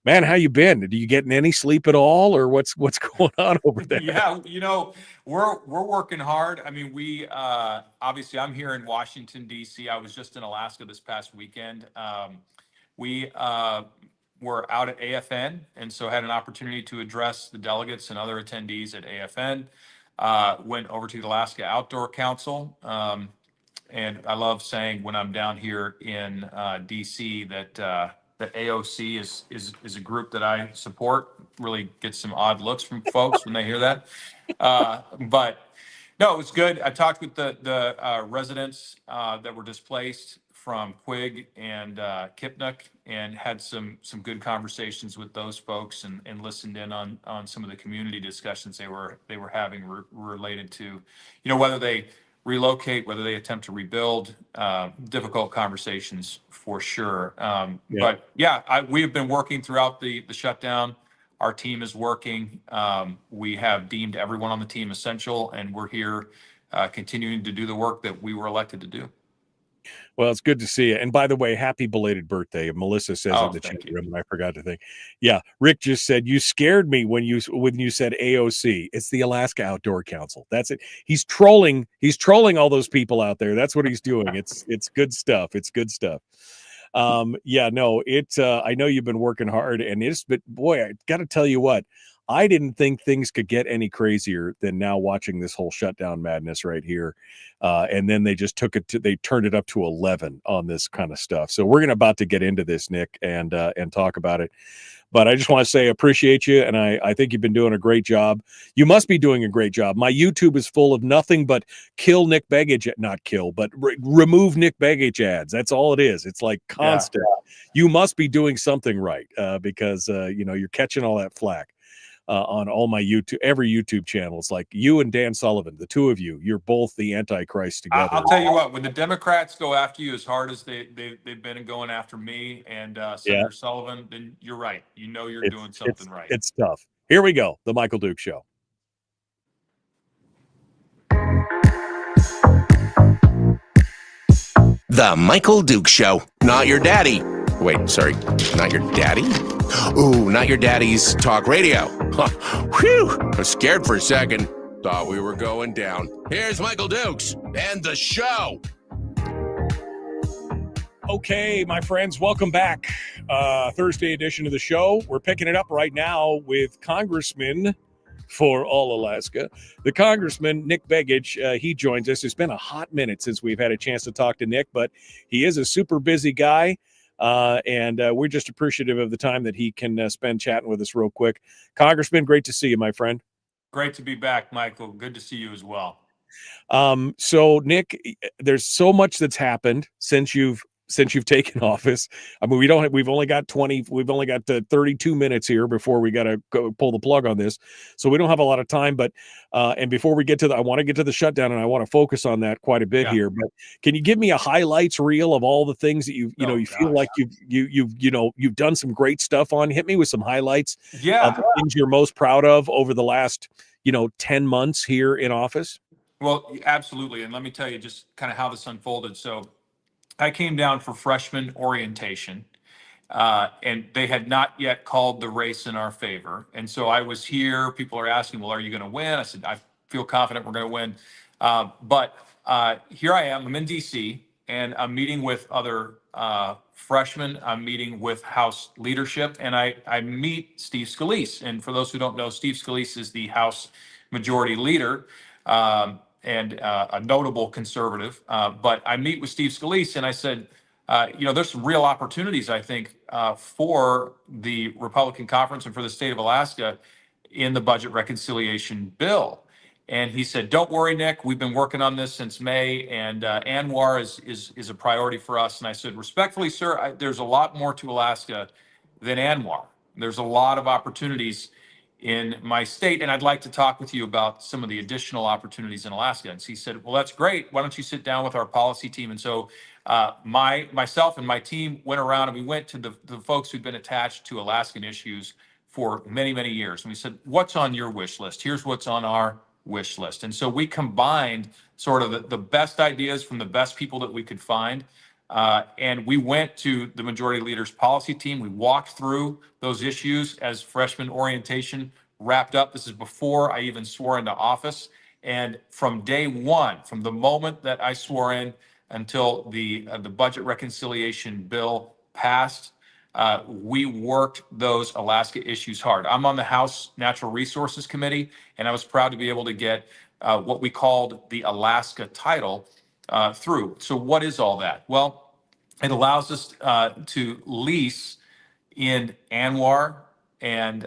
Speaker 7: man, how you been? Are you getting any sleep at all, or what's going on over there?
Speaker 9: Yeah, we're working hard. I mean, we obviously I'm here in Washington, D.C. I was just in Alaska this past weekend. We were out at AFN, and so had an opportunity to address the delegates and other attendees at AFN. Went over to the Alaska Outdoor Council. And I love saying when I'm down here in DC that that AOC is a group that I support. Really get some odd looks from folks when they hear that. But no, it was good. I talked with the residents that were displaced from Quig and Kipnuk, and had some good conversations with those folks, and listened in on some of the community discussions they were having related to, whether they relocate, whether they attempt to rebuild. Difficult conversations for sure. But yeah, we have been working throughout the shutdown. Our team is working. We have deemed everyone on the team essential, and we're here continuing to do the work that we were elected to do.
Speaker 7: Well, it's good to see you. And by the way, happy belated birthday. Melissa says in the chat
Speaker 9: Thank you.
Speaker 7: room, and I forgot to think. Yeah, Rick just said you scared me when you said AOC. It's the Alaska Outdoor Council. That's it. He's trolling. He's trolling all those people out there. That's what he's doing. It's good stuff. It's good stuff. Yeah, no, I know you've been working hard, and but boy, I got to tell you what. I didn't think things could get any crazier than now watching this whole shutdown madness right here. And then they just they turned it up to 11 on this kind of stuff. So we're about to get into this, Nick, and talk about it. But I just want to say, appreciate you. And I think you've been doing a great job. You must be doing a great job. My YouTube is full of nothing but remove Nick Begich ads. That's all it is. It's like constant. Yeah. You must be doing something right because, you're catching all that flack. On all my every YouTube channel. It's like you and Dan Sullivan, the two of you're both the Antichrist together.
Speaker 9: I'll tell you what, when the Democrats go after you as hard as they've been going after me and Senator Sullivan, then you're right. You're doing something right.
Speaker 7: It's tough. Here we go. The Michael Duke Show.
Speaker 1: The Michael Duke Show. Not your daddy. Wait, sorry. Not your daddy? Ooh, not your daddy's talk radio. Whew. I was scared for a second. Thought we were going down. Here's Michael Dukes and the show.
Speaker 7: Okay, my friends, welcome back. Thursday edition of the show. We're picking it up right now with Congressman for all Alaska, the Congressman Nick Begich. He joins us. It's been a hot minute since we've had a chance to talk to Nick, but he is a super busy guy. And we're just appreciative of the time that he can spend chatting with us real quick. Congressman, great to see you, my friend.
Speaker 9: Great to be back, Michael. Good to see you as well.
Speaker 7: So, Nick, there's so much that's happened since you've taken office. I mean, we've only got 32 minutes here before we got to go pull the plug on this. So we don't have a lot of time, but, and before we get to I want to get to the shutdown, and I want to focus on that quite a bit here, but can you give me a highlights reel of all the things that you feel like you've done some great stuff on? Hit me with some highlights.
Speaker 9: Yeah.
Speaker 7: Of the things you're most proud of over the last, 10 months here in office.
Speaker 9: Well, absolutely. And let me tell you just kind of how this unfolded. So I came down for freshman orientation, and they had not yet called the race in our favor. And so I was here. People are asking, well, are you going to win? I said, I feel confident we're going to win. But here I am. I'm in D.C., and I'm meeting with other freshmen. I'm meeting with House leadership, and I meet Steve Scalise. And for those who don't know, Steve Scalise is the House Majority Leader. And a notable conservative. But I meet with Steve Scalise, and I said, there's some real opportunities, I think, for the Republican conference and for the state of Alaska in the budget reconciliation bill. And he said, don't worry, Nick, we've been working on this since May, and ANWR is a priority for us. And I said, respectfully, sir, there's a lot more to Alaska than ANWR. There's a lot of opportunities in my state, and I'd like to talk with you about some of the additional opportunities in Alaska. And he said, well, that's great. Why don't you sit down with our policy team? And so myself and my team went around, and we went to the folks who'd been attached to Alaskan issues for many, many years. And we said, what's on your wish list? Here's what's on our wish list. And so we combined sort of the best ideas from the best people that we could find. And we went to the majority leader's policy team. We walked through those issues as freshman orientation wrapped up. This is before I even swore into office. And from day one, from the moment that I swore in until the budget reconciliation bill passed, we worked those Alaska issues hard. I'm on the House Natural Resources Committee, and I was proud to be able to get what we called the Alaska title through. So what is all that? Well, it allows us to lease in Anwar and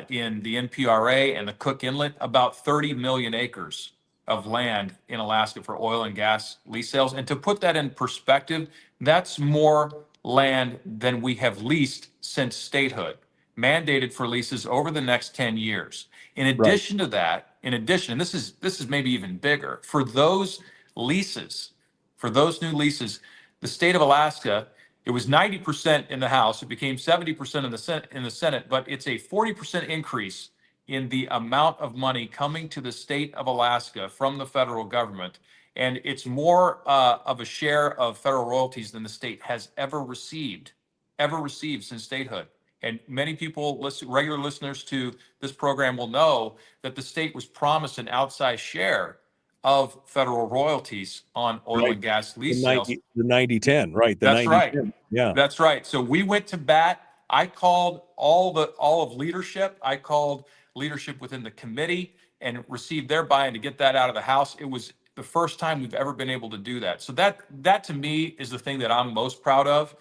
Speaker 9: in the NPRA and the Cook Inlet, about 30 million acres of land in Alaska for oil and gas lease sales. And to put that in perspective, that's more land than we have leased since statehood, mandated for leases over the next 10 years. In addition to that, and this is maybe even bigger, for those leases, for those new leases, the state of Alaska, it was 90% in the House. It became 70% in the Senate, but it's a 40% increase in the amount of money coming to the state of Alaska from the federal government. And it's more of a share of federal royalties than the state has ever received since statehood. And many people, regular listeners to this program, will know that the state was promised an outsized share of federal royalties on oil and gas lease sales.
Speaker 7: The 90-10, right?
Speaker 9: That's right.
Speaker 7: Yeah,
Speaker 9: that's right. So we went to bat. I called all of leadership. I called leadership within the committee and received their buy-in to get that out of the House. It was the first time we've ever been able to do that. So that to me is the thing that I'm most proud of.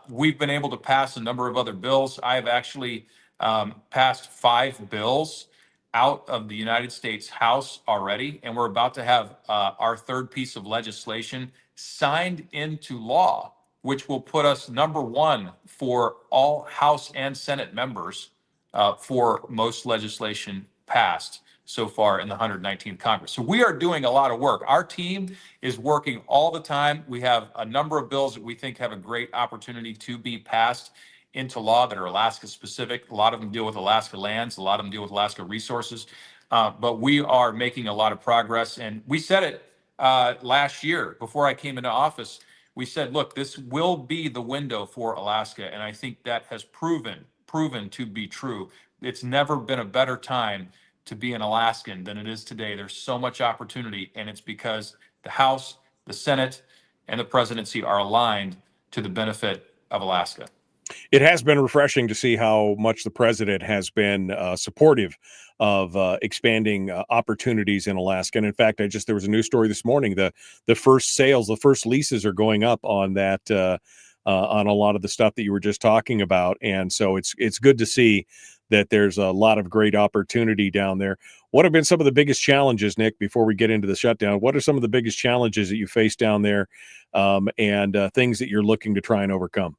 Speaker 9: We've been able to pass a number of other bills. I have actually passed 5 bills out of the United States House already, and we're about to have our third piece of legislation signed into law, which will put us number 1 for all House and Senate members for most legislation passed so far in the 119th Congress. So we are doing a lot of work. Our team is working all the time. We have a number of bills that we think have a great opportunity to be passed into law that are Alaska specific. A lot of them deal with Alaska lands. A lot of them deal with Alaska resources. But we are making a lot of progress. And we said it last year before I came into office. We said, look, this will be the window for Alaska. And I think that has proven to be true. It's never been a better time to be an Alaskan than it is today. There's so much opportunity, and it's because the House, the Senate, and the presidency are aligned to the benefit of Alaska.
Speaker 7: It has been refreshing to see how much the president has been supportive of expanding opportunities in Alaska. And in fact, there was a news story this morning. The first sales, the first leases are going up on that, on a lot of the stuff that you were just talking about. And so it's good to see that there's a lot of great opportunity down there. What have been some of the biggest challenges, Nick, before we get into the shutdown? What are some of the biggest challenges that you face down there, and things that you're looking to try and overcome?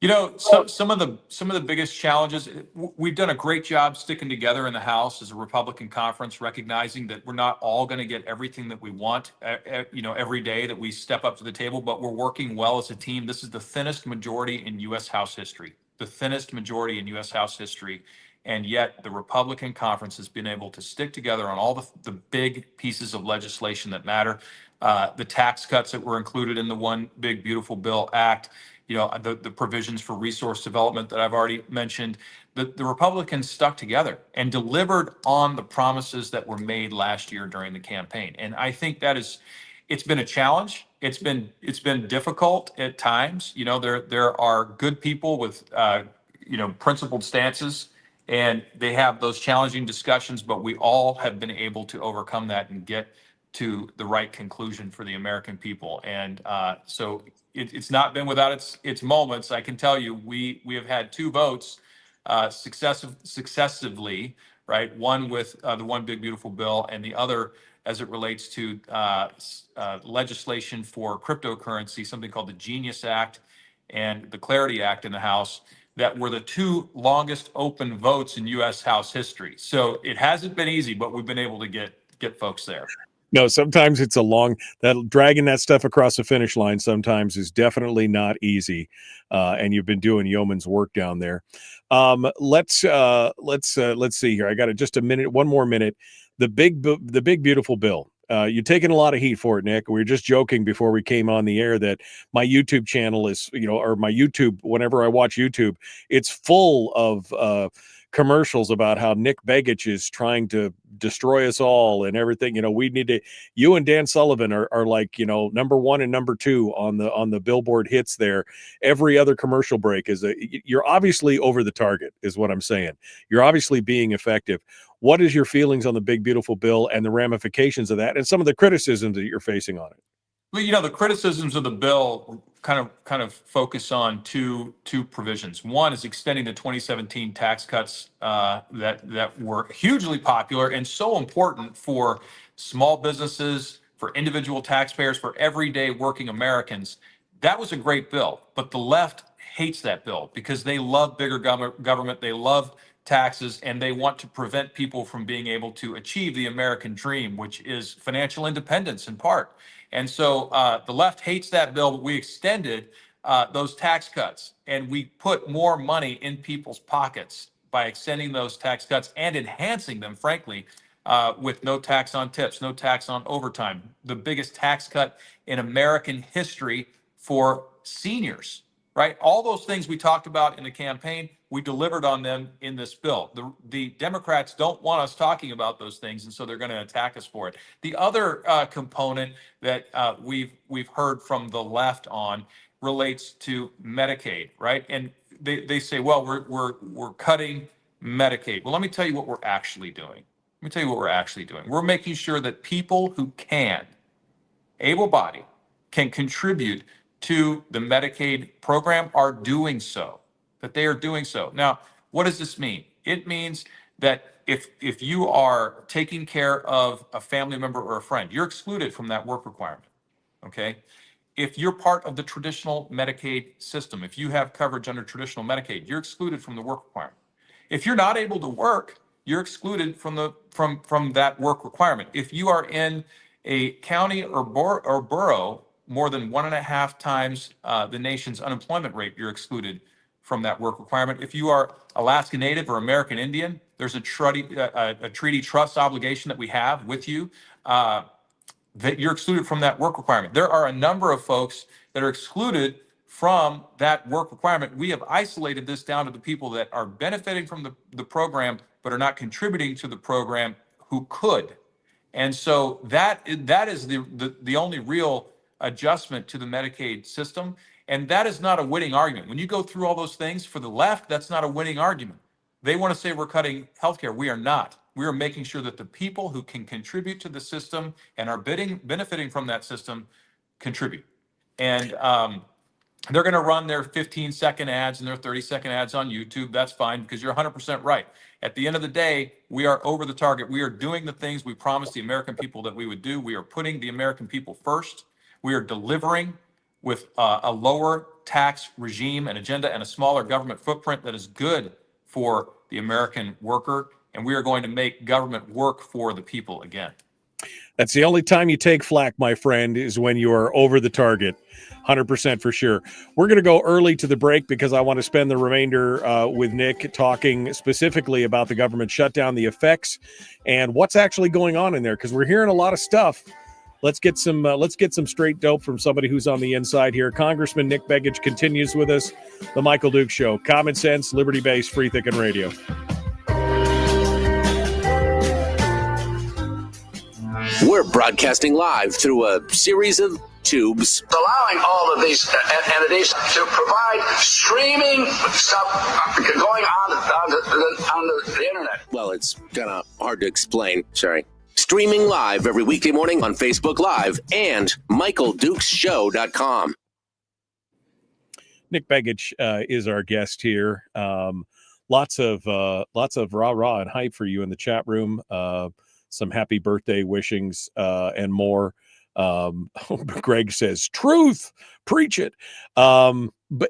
Speaker 9: You know, so some of the biggest challenges, we've done a great job sticking together in the House as a Republican conference, recognizing that we're not all going to get everything that we want, every day that we step up to the table, but we're working well as a team. This is the thinnest majority in U.S. House history, and yet the Republican conference has been able to stick together on all the big pieces of legislation that matter. The tax cuts that were included in the One Big Beautiful Bill Act, the provisions for resource development that I've already mentioned. The Republicans stuck together and delivered on the promises that were made last year during the campaign. And I think it's been a challenge. It's been difficult at times. There are good people with principled stances, and they have those challenging discussions, but we all have been able to overcome that and get to the right conclusion for the American people. And so it's not been without its moments. I can tell you, we have had 2 votes successively, right? One with the One Big Beautiful Bill, and the other as it relates to legislation for cryptocurrency, something called the Genius Act and the Clarity Act in the House, that were the 2 longest open votes in U.S. House history. So it hasn't been easy, but we've been able to get folks there.
Speaker 7: No, sometimes it's dragging that stuff across the finish line sometimes is definitely not easy. And you've been doing yeoman's work down there. Let's see here. I got just a minute, one more minute. The big beautiful bill. You're taking a lot of heat for it, Nick. We were just joking before we came on the air that my YouTube channel is, or my YouTube, whenever I watch YouTube, it's full of commercials about how Nick Begich is trying to destroy us all and everything. We need to, you and Dan Sullivan are like, number 1 and number 2 on the billboard hits there. Every other commercial break you're obviously over the target is what I'm saying. You're obviously being effective. What is your feelings on the big, beautiful bill and the ramifications of that and some of the criticisms that you're facing on it?
Speaker 9: Well, the criticisms of the bill kind of focus on two provisions. One is extending the 2017 tax cuts that were hugely popular and so important for small businesses, for individual taxpayers, for everyday working Americans. That was a great bill, but the left hates that bill because they love bigger government, they love taxes, and they want to prevent people from being able to achieve the American dream, which is financial independence in part. And so the left hates that bill, but we extended those tax cuts and we put more money in people's pockets by extending those tax cuts and enhancing them, frankly, with no tax on tips, no tax on overtime, the biggest tax cut in American history for seniors, right? All those things we talked about in the campaign, we delivered on them in this bill. The Democrats don't want us talking about those things, and so they're going to attack us for it. The other component that we've heard from the left on relates to Medicaid, right? And they say, well, we're cutting Medicaid. Well, let me tell you what we're actually doing. We're making sure that people who can, able-bodied, can contribute to the Medicaid program are doing so, that they are doing so. Now, what does this mean? It means that if you are taking care of a family member or a friend, you're excluded from that work requirement, okay? If you're part of the traditional Medicaid system, if you have coverage under traditional Medicaid, you're excluded from the work requirement. If you're not able to work, you're excluded from that work requirement. If you are in a county or borough more than 1.5 times the nation's unemployment rate, you're excluded from that work requirement. If you are Alaska Native or American Indian, there's a treaty trust obligation that we have with you that you're excluded from that work requirement. There are a number of folks that are excluded from that work requirement. We have isolated this down to the people that are benefiting from the program but are not contributing to the program who could. And so that is the only real adjustment to the Medicaid system. And that is not a winning argument. When you go through all those things, for the left, that's not a winning argument. They want to say we're cutting healthcare. We are not. We are making sure that the people who can contribute to the system and are benefiting from that system contribute. And they're going to run their 15-second ads and their 30-second ads on YouTube. That's fine, because you're 100% right. At the end of the day, we are over the target. We are doing the things we promised the American people that we would do. We are putting the American people first. We are delivering with a lower tax regime and agenda and a smaller government footprint that is good for the American worker. And we are going to make government work for the people again.
Speaker 7: That's the only time you take flack, my friend, is when you are over the target. 100% for sure. We're going to go early to the break because I want to spend the remainder with Nick talking specifically about the government shutdown, the effects, and what's actually going on in there, because we're hearing a lot of stuff. Let's get some straight dope from somebody who's on the inside here. Congressman Nick Begich continues with us. The Michael Duke Show. Common sense, liberty-based, free thinking radio.
Speaker 1: We're broadcasting live through a series of tubes.
Speaker 3: Allowing all of these entities to provide streaming stuff going on the internet.
Speaker 1: Well, it's kind of hard to explain. Sorry. Streaming live every weekday morning on Facebook Live and MichaelDukesShow.com.
Speaker 7: Nick Begich is our guest here. Lots of rah-rah and hype for you in the chat room. Some happy birthday wishings and more. Greg says, truth, preach it. But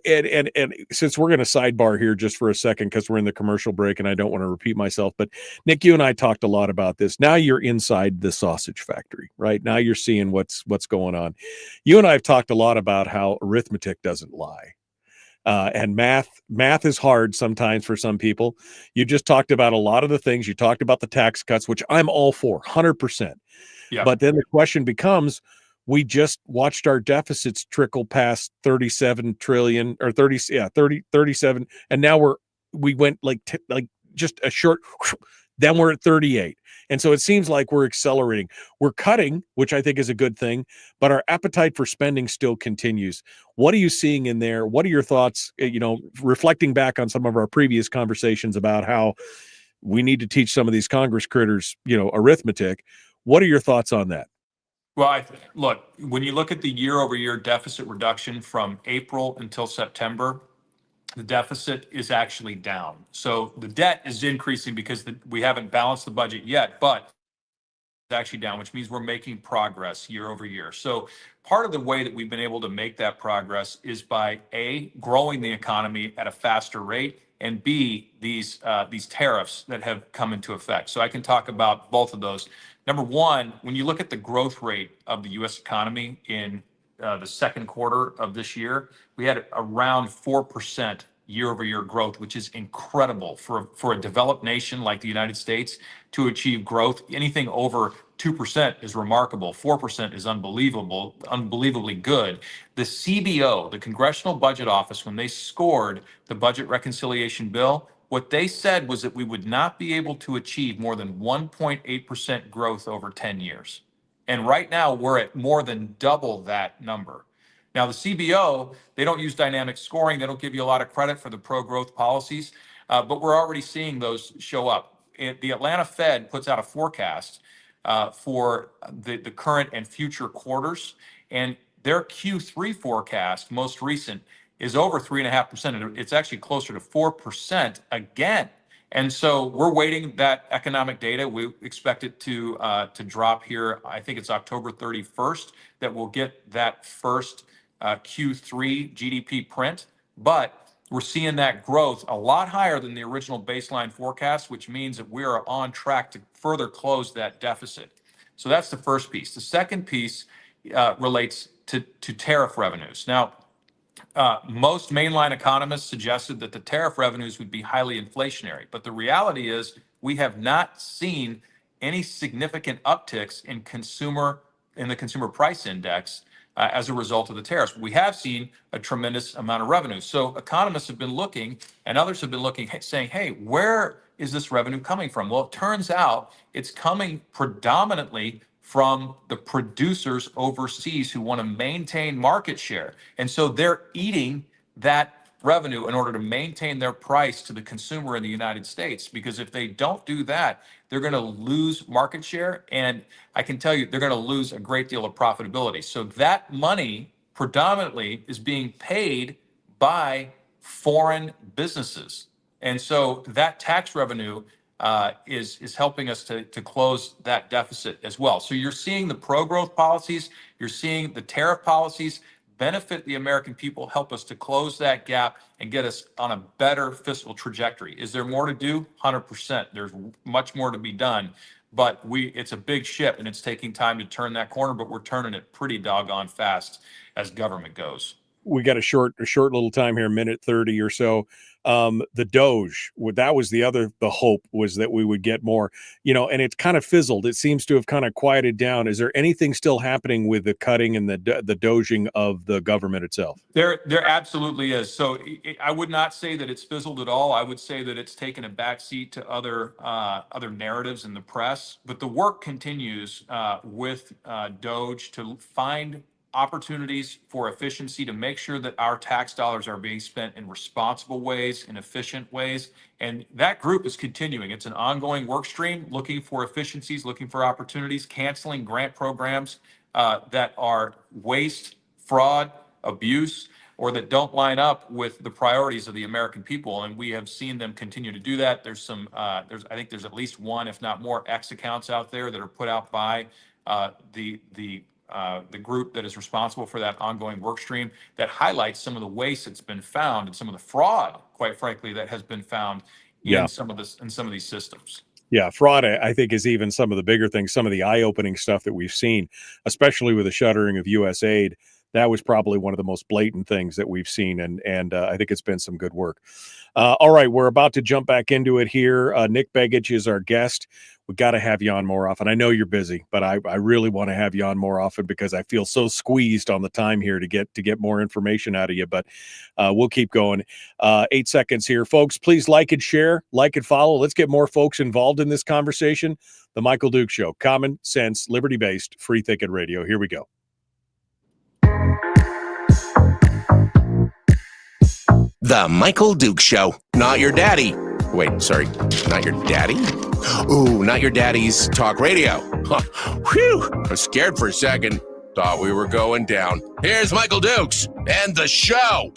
Speaker 7: since we're going to sidebar here just for a second, because we're in the commercial break and I don't want to repeat myself, but Nick, you and I talked a lot about this. Now you're inside the sausage factory, right? Now you're seeing what's going on. You and I have talked a lot about how arithmetic doesn't lie. And math is hard sometimes for some people. You just talked about a lot of the things. You talked about the tax cuts, which I'm all for, 100%. Yeah. But then the question becomes, we just watched our deficits trickle past 37 trillion or 37. And now we went like just a short, then we're at 38. And so it seems like we're accelerating. We're cutting, which I think is a good thing, but our appetite for spending still continues. What are you seeing in there? What are your thoughts, reflecting back on some of our previous conversations about how we need to teach some of these Congress critters, arithmetic? What are your thoughts on that?
Speaker 9: Well, look, when you look at the year-over-year deficit reduction from April until September, the deficit is actually down. So the debt is increasing because we haven't balanced the budget yet, but it's actually down, which means we're making progress year over year. So part of the way that we've been able to make that progress is by A, growing the economy at a faster rate, and B, these tariffs that have come into effect. So I can talk about both of those. Number one, when you look at the growth rate of the U.S. economy in the second quarter of this year, we had around 4% year-over-year growth, which is incredible for a developed nation like the United States to achieve growth. Anything over 2% is remarkable. 4% is unbelievable, unbelievably good. The CBO, the Congressional Budget Office, when they scored the budget reconciliation bill, what they said was that we would not be able to achieve more than 1.8% growth over 10 years. And right now we're at more than double that number. Now, the CBO, they don't use dynamic scoring. They don't give you a lot of credit for the pro-growth policies, but we're already seeing those show up. The Atlanta Fed puts out a forecast for the current and future quarters, and their Q3 forecast, most recent, is over 3.5%. It's actually closer to 4% again. And so we're waiting that economic data. We expect it to drop here. I think it's October 31st that we'll get that first Q3 GDP print, but we're seeing that growth a lot higher than the original baseline forecast, which means that we are on track to further close that deficit. So that's the first piece. The second piece relates to tariff revenues. Now, most mainline economists suggested that the tariff revenues would be highly inflationary, but the reality is we have not seen any significant upticks in the consumer price index as a result of the tariffs. We have seen a tremendous amount of revenue. So economists have been looking, and others have been looking, saying, hey, where is this revenue coming from? Well, it turns out it's coming predominantly from the producers overseas who want to maintain market share. And so they're eating that revenue in order to maintain their price to the consumer in the United States, because if they don't do that, they're going to lose market share. And I can tell you, they're going to lose a great deal of profitability. So that money predominantly is being paid by foreign businesses. And so that tax revenue is helping us to close that deficit as well. So you're seeing the pro-growth policies, you're seeing the tariff policies benefit the American people, help us to close that gap and get us on a better fiscal trajectory. Is there more to do? 100%. There's much more to be done, but it's a big ship and it's taking time to turn that corner, but we're turning it pretty doggone fast as government goes.
Speaker 7: We got a short little time here, minute 30 or so. The Doge, that was the hope was that we would get more, and it's kind of fizzled. It seems to have kind of quieted down. Is there anything still happening with the cutting and the doging of the government itself?
Speaker 9: There absolutely is. So I would not say that it's fizzled at all. I would say that it's taken a backseat to other narratives in the press, but the work continues with Doge to find opportunities for efficiency, to make sure that our tax dollars are being spent in responsible ways, in efficient ways. And that group is continuing. It's an ongoing work stream, looking for efficiencies, looking for opportunities, canceling grant programs that are waste, fraud, abuse, or that don't line up with the priorities of the American people. And we have seen them continue to do that. I think there's at least one, if not more, X accounts out there that are put out by the group that is responsible for that ongoing work stream that highlights some of the waste that's been found and some of the fraud, quite frankly, that has been found in some of these systems.
Speaker 7: Yeah, fraud, I think, is even some of the bigger things, some of the eye-opening stuff that we've seen, especially with the shuttering of U.S. aid. That was probably one of the most blatant things that we've seen, and I think it's been some good work. All right, we're about to jump back into it here. Nick Begich is our guest. We got to have you on more often. I know you're busy, but I really want to have you on more often because I feel so squeezed on the time here to get more information out of you. But we'll keep going. 8 seconds here, folks. Please like and share, like and follow. Let's get more folks involved in this conversation. The Michael Duke Show, common sense, liberty-based, free thinking radio. Here we go.
Speaker 1: The Michael Duke Show. Not your daddy. Wait, sorry. Not your daddy? Ooh, not your daddy's talk radio. Whew, I was scared for a second. Thought we were going down. Here's Michael Dukes and the show.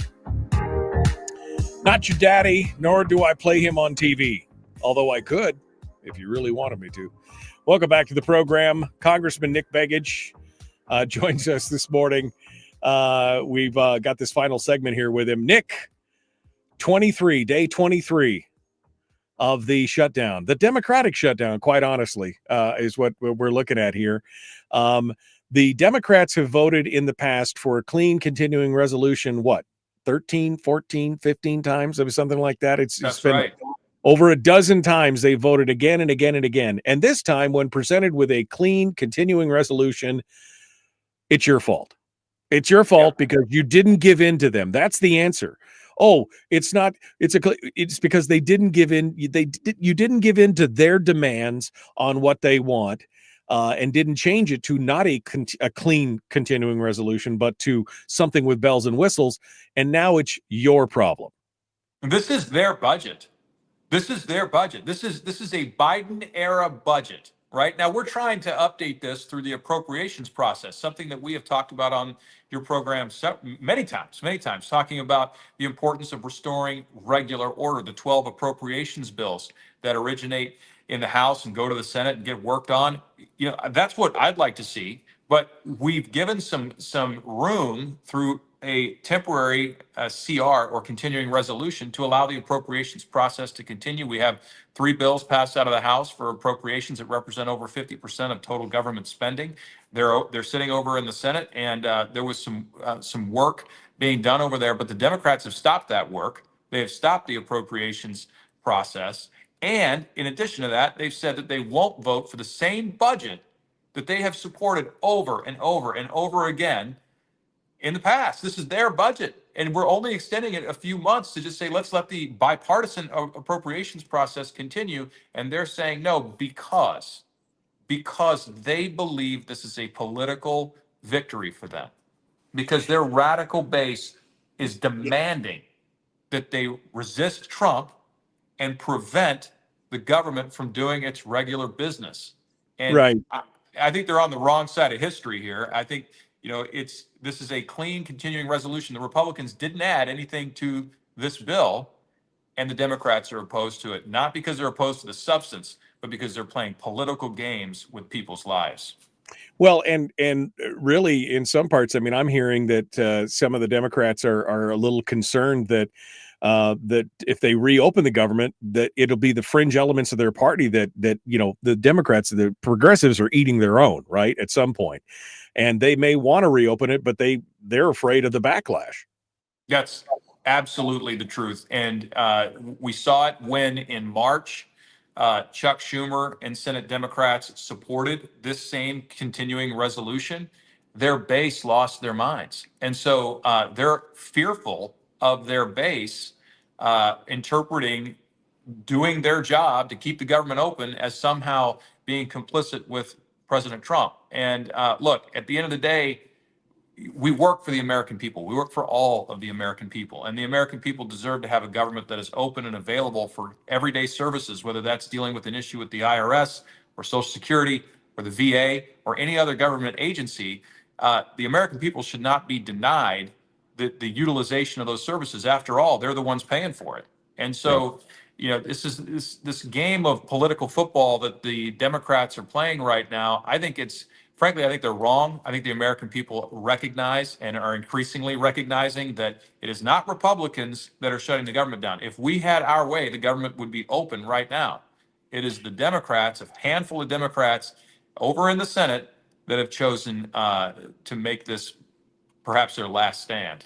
Speaker 7: Not your daddy, nor do I play him on TV, although I could if you really wanted me to. Welcome back to the program. Congressman Nick Begich joins us this morning. We've got this final segment here with him. Nick, day 23 of the shutdown, the Democratic shutdown, quite honestly, is what we're looking at here. The Democrats have voted in the past for a clean continuing resolution, 13, 14, 15 times? It was something like that. It's been right. Over a dozen times they voted again and again and again. And this time, when presented with a clean continuing resolution, it's your fault. It's your fault because you didn't give in to them. That's the answer. Oh, it's not. It's because they didn't give in. You didn't give in to their demands on what they want, and didn't change it to not a clean continuing resolution, but to something with bells and whistles. And now it's your problem.
Speaker 9: This is their budget. This is their budget. This is a Biden era budget. Right now, we're trying to update this through the appropriations process, something that we have talked about on your program many times, talking about the importance of restoring regular order, the 12 appropriations bills that originate in the House and go to the Senate and get worked on. You know, that's what I'd like to see. But we've given some room through a temporary CR or continuing resolution to allow the appropriations process to continue. We have 3 bills passed out of the House for appropriations that represent over 50% of total government spending. They're sitting over in the Senate, and there was some work being done over there, but the Democrats have stopped that work. They have stopped the appropriations process. And in addition to that, they've said that they won't vote for the same budget that they have supported over and over and over again in the past. This is their budget, and we're only extending it a few months to just say, let's let the bipartisan appropriations process continue. And they're saying no, because they believe this is a political victory for them, because their radical base is demanding that they resist Trump and prevent the government from doing its regular business. And right. I think they're on the wrong side of history here. I think, this is a clean continuing resolution. The Republicans didn't add anything to this bill, and the Democrats are opposed to it, not because they're opposed to the substance, but because they're playing political games with people's lives.
Speaker 7: Well, and really, in some parts, I mean, I'm hearing that some of the Democrats are a little concerned that if they reopen the government, that it'll be the fringe elements of their party that the Democrats, the progressives, are eating their own, right, at some point. And they may want to reopen it, but they're afraid of the backlash.
Speaker 9: That's absolutely the truth. And we saw it when in March, Chuck Schumer and Senate Democrats supported this same continuing resolution. Their base lost their minds. And so they're fearful of their base interpreting doing their job to keep the government open as somehow being complicit with President Trump. And look, at the end of the day, we work for the American people. We work for all of the American people. And the American people deserve to have a government that is open and available for everyday services, whether that's dealing with an issue with the IRS or Social Security or the VA or any other government agency. The American people should not be denied the utilization of those services. After all, they're the ones paying for it. And so, this is this game of political football that the Democrats are playing right now. I think they're wrong. I think the American people recognize and are increasingly recognizing that it is not Republicans that are shutting the government down. If we had our way, the government would be open right now. It is the Democrats, a handful of Democrats over in the Senate, that have chosen to make this perhaps their last stand.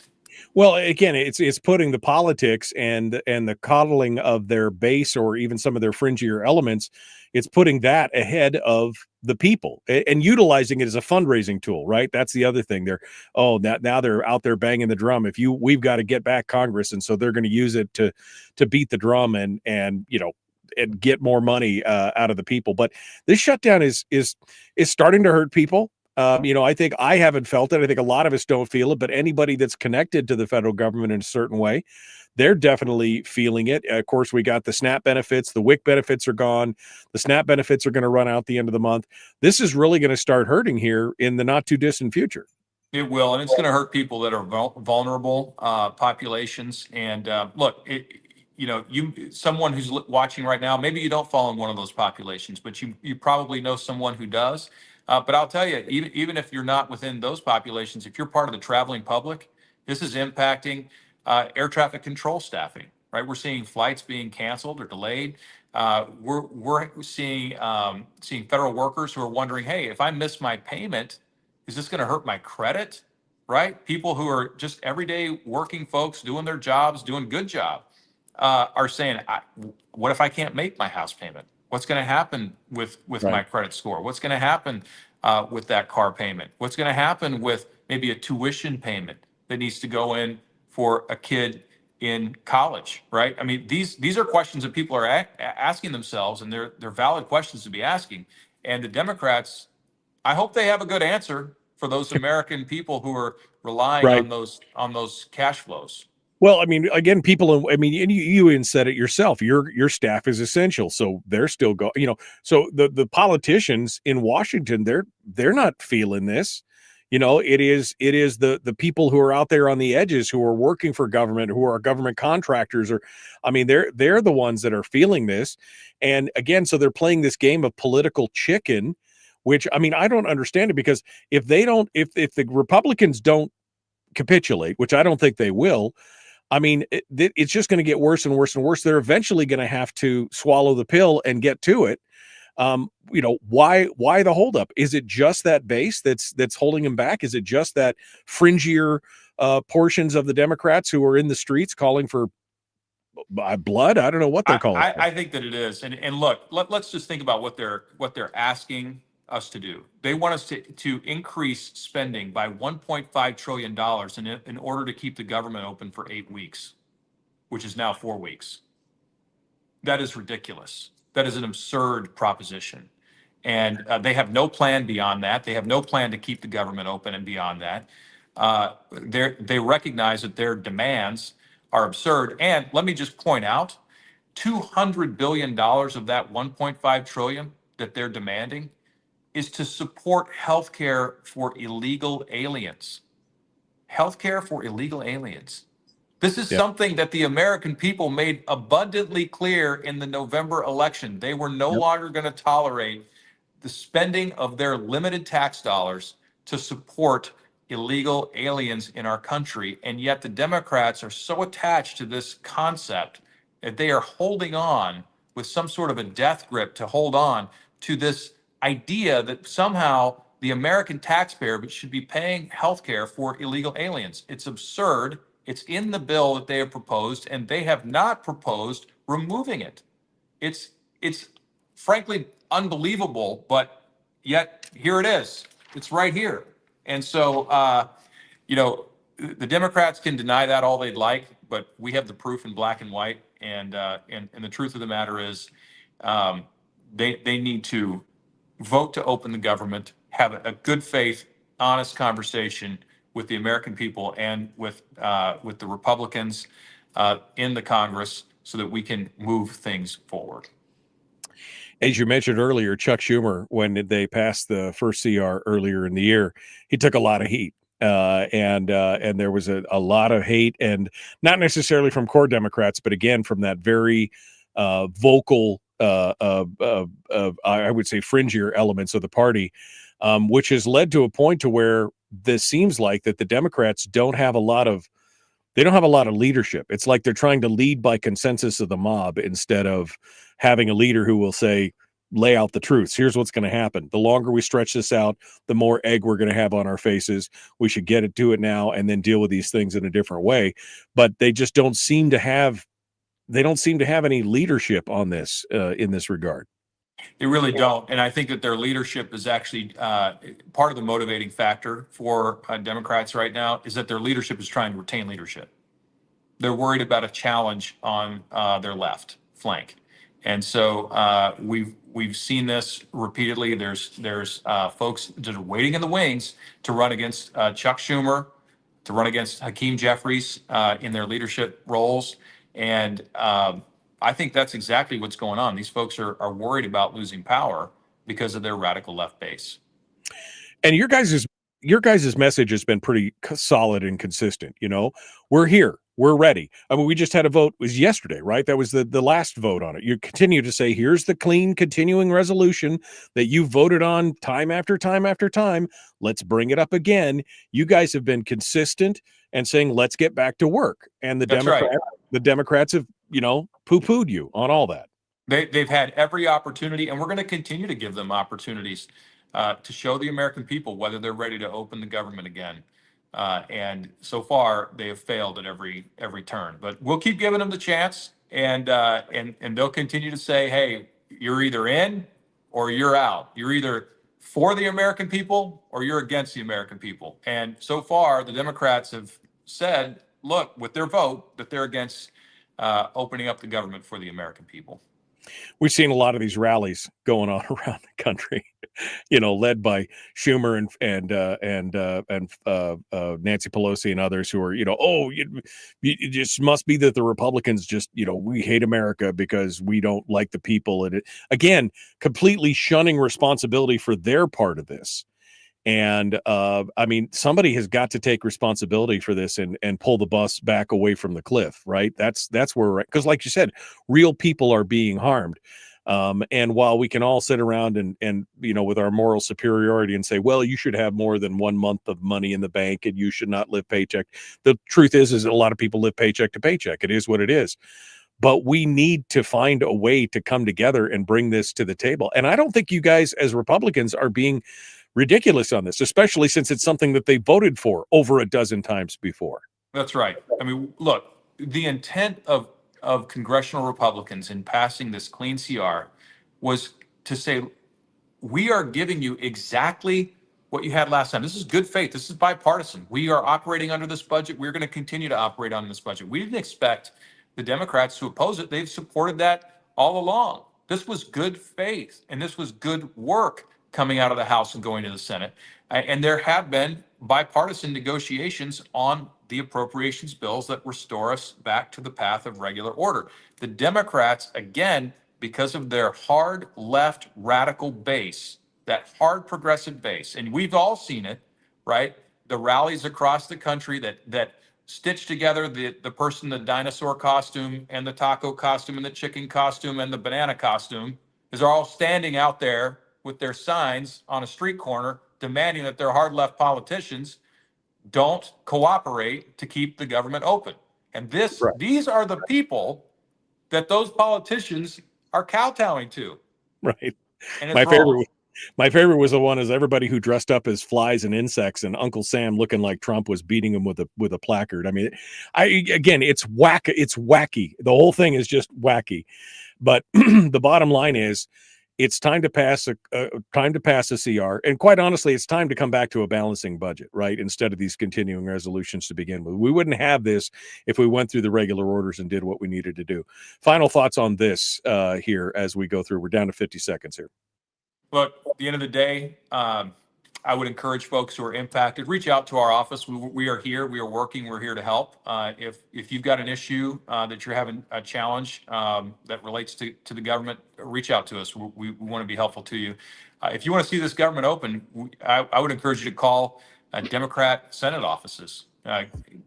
Speaker 7: Well, again, it's putting the politics and the coddling of their base, or even some of their fringier elements, it's putting that ahead of the people and utilizing it as a fundraising tool, right? That's the other thing. Now they're out there banging the drum. We've got to get back Congress, and so they're going to use it to beat the drum and get more money out of the people. But this shutdown is starting to hurt people. I think I haven't felt it. I think a lot of us don't feel it, but anybody that's connected to the federal government in a certain way, they're definitely feeling it. Of course, we got the SNAP benefits. The WIC benefits are gone. The SNAP benefits are going to run out the end of the month. This is really going to start hurting here in the not too distant future.
Speaker 9: It will, and it's going to hurt people that are vulnerable populations. And look, someone who's watching right now, maybe you don't fall in one of those populations, but you probably know someone who does. But I'll tell you, even if you're not within those populations, if you're part of the traveling public, this is impacting air traffic control staffing. Right, we're seeing flights being canceled or delayed. We're seeing federal workers who are wondering, hey, if I miss my payment, is this going to hurt my credit? Right, people who are just everyday working folks doing their jobs, doing good job, are saying, what if I can't make my house payment? What's going to happen with my credit score? What's going to happen with that car payment? What's going to happen with maybe a tuition payment that needs to go in for a kid in college, right? I mean, these are questions that people are asking themselves, and they're valid questions to be asking. And the Democrats, I hope they have a good answer for those American people who are relying on those cash flows.
Speaker 7: Well, I mean, again, and you even said it yourself. Your staff is essential, so they're still going. So the politicians in Washington, they're not feeling this. It is the people who are out there on the edges who are working for government, who are government contractors, they're the ones that are feeling this. And again, so they're playing this game of political chicken, which I don't understand it, because if the Republicans don't capitulate, which I don't think they will. It's just going to get worse and worse and worse. They're eventually going to have to swallow the pill and get to it. Why the holdup? Is it just that base that's holding him back? Is it just that fringier portions of the Democrats who are in the streets calling for blood? I don't know what they're calling.
Speaker 9: I think that it is. And look, let's just think about what they're asking us to do. They want us to increase spending by $1.5 trillion in order to keep the government open for 8 weeks, which is now 4 weeks. That is ridiculous. That is an absurd proposition. And they have no plan beyond that. They have no plan to keep the government open and beyond that. They recognize that their demands are absurd. And let me just point out, $200 billion of that $1.5 trillion that they're demanding is to support healthcare for illegal aliens. Healthcare for illegal aliens. This is something that the American people made abundantly clear in the November election. They were no longer going to tolerate the spending of their limited tax dollars to support illegal aliens in our country. And yet the Democrats are so attached to this concept that they are holding on with some sort of a death grip to hold on to this idea that somehow the American taxpayer should be paying healthcare for illegal aliens. It's absurd. It's in the bill that they have proposed, and they have not proposed removing it. It's frankly unbelievable, but yet here it is. It's right here. And so, the Democrats can deny that all they'd like, but we have the proof in black and white. And the truth of the matter is, they need to vote to open the government, have a good faith, honest conversation with the American people and with the Republicans in the Congress, so that we can move things forward.
Speaker 7: As you mentioned earlier, Chuck Schumer, when they passed the first CR earlier in the year, he took a lot of heat. And there was a lot of hate, and not necessarily from core Democrats, but again, from that very vocal, I would say, fringier elements of the party, which has led to a point to where this seems like that the Democrats don't have a lot of leadership. It's like they're trying to lead by consensus of the mob instead of having a leader who will say, lay out the truths. Here's what's going to happen. The longer we stretch this out, the more egg we're going to have on our faces. We should get it to it now and then deal with these things in a different way. But they just don't seem to have any leadership on this in this regard.
Speaker 9: They really don't. And I think that their leadership is actually part of the motivating factor for Democrats right now, is that their leadership is trying to retain leadership. They're worried about a challenge on their left flank. And so we've seen this repeatedly. There's folks just waiting in the wings to run against Chuck Schumer, to run against Hakeem Jeffries in their leadership roles. And I think that's exactly what's going on. These folks are worried about losing power because of their radical left base.
Speaker 7: And your guys' message has been pretty solid and consistent. We're here. We're ready. I mean, we just had a vote. It was yesterday, right? That was the last vote on it. You continue to say, here's the clean continuing resolution that you voted on time after time after time. Let's bring it up again. You guys have been consistent and saying, let's get back to work. And the Democrats have, poo-pooed you on all that.
Speaker 9: They've had every opportunity, and we're going to continue to give them opportunities to show the American people whether they're ready to open the government again. And so far, they have failed at every turn. But we'll keep giving them the chance, and they'll continue to say, "Hey, you're either in or you're out. You're either for the American people or you're against the American people." And so far, the Democrats have said, "Look, with their vote, that they're against opening up the government for the American people."
Speaker 7: We've seen a lot of these rallies going on around the country, led by Schumer and Nancy Pelosi and others who are, it just must be that the Republicans just, we hate America because we don't like the people. And again, completely shunning responsibility for their part of this. And somebody has got to take responsibility for this and pull the bus back away from the cliff, right? That's where we're at. Because like you said, real people are being harmed. And while we can all sit around and with our moral superiority and say, well, you should have more than 1 month of money in the bank and you should not live paycheck. The truth is that a lot of people live paycheck to paycheck. It is what it is. But we need to find a way to come together and bring this to the table. And I don't think you guys as Republicans are being ridiculous on this, especially since it's something that they voted for over a dozen times before.
Speaker 9: That's right. I mean, look, the intent of congressional Republicans in passing this clean CR was to say, we are giving you exactly what you had last time. This is good faith. This is bipartisan. We are operating under this budget. We're going to continue to operate on this budget. We didn't expect the Democrats to oppose it. They've supported that all along. This was good faith, and this was good work coming out of the House and going to the Senate. And there have been bipartisan negotiations on the appropriations bills that restore us back to the path of regular order. The Democrats, again, because of their hard left radical base, that hard progressive base, and we've all seen it, right? The rallies across the country that stitch together the person in the dinosaur costume and the taco costume and the chicken costume and the banana costume is all standing out there with their signs on a street corner demanding that their hard left politicians don't cooperate to keep the government open. And these are the people that those politicians are kowtowing to.
Speaker 7: Right.
Speaker 9: And
Speaker 7: my favorite was the one is everybody who dressed up as flies and insects and Uncle Sam looking like Trump was beating him with a placard. I mean, it's wacky. The whole thing is just wacky. But the bottom line is, it's time to pass a CR, and quite honestly, it's time to come back to a balancing budget, right? Instead of these continuing resolutions to begin with. We wouldn't have this if we went through the regular orders and did what we needed to do. Final thoughts on this here as we go through. We're down to 50 seconds here.
Speaker 9: Look, at the end of the day, I would encourage folks who are impacted, reach out to our office. We are here. We are working. We're here to help. If you've got an issue that you're having a challenge that relates to the government, reach out to us. We want to be helpful to you. If you want to see this government open, I would encourage you to call Democrat Senate offices.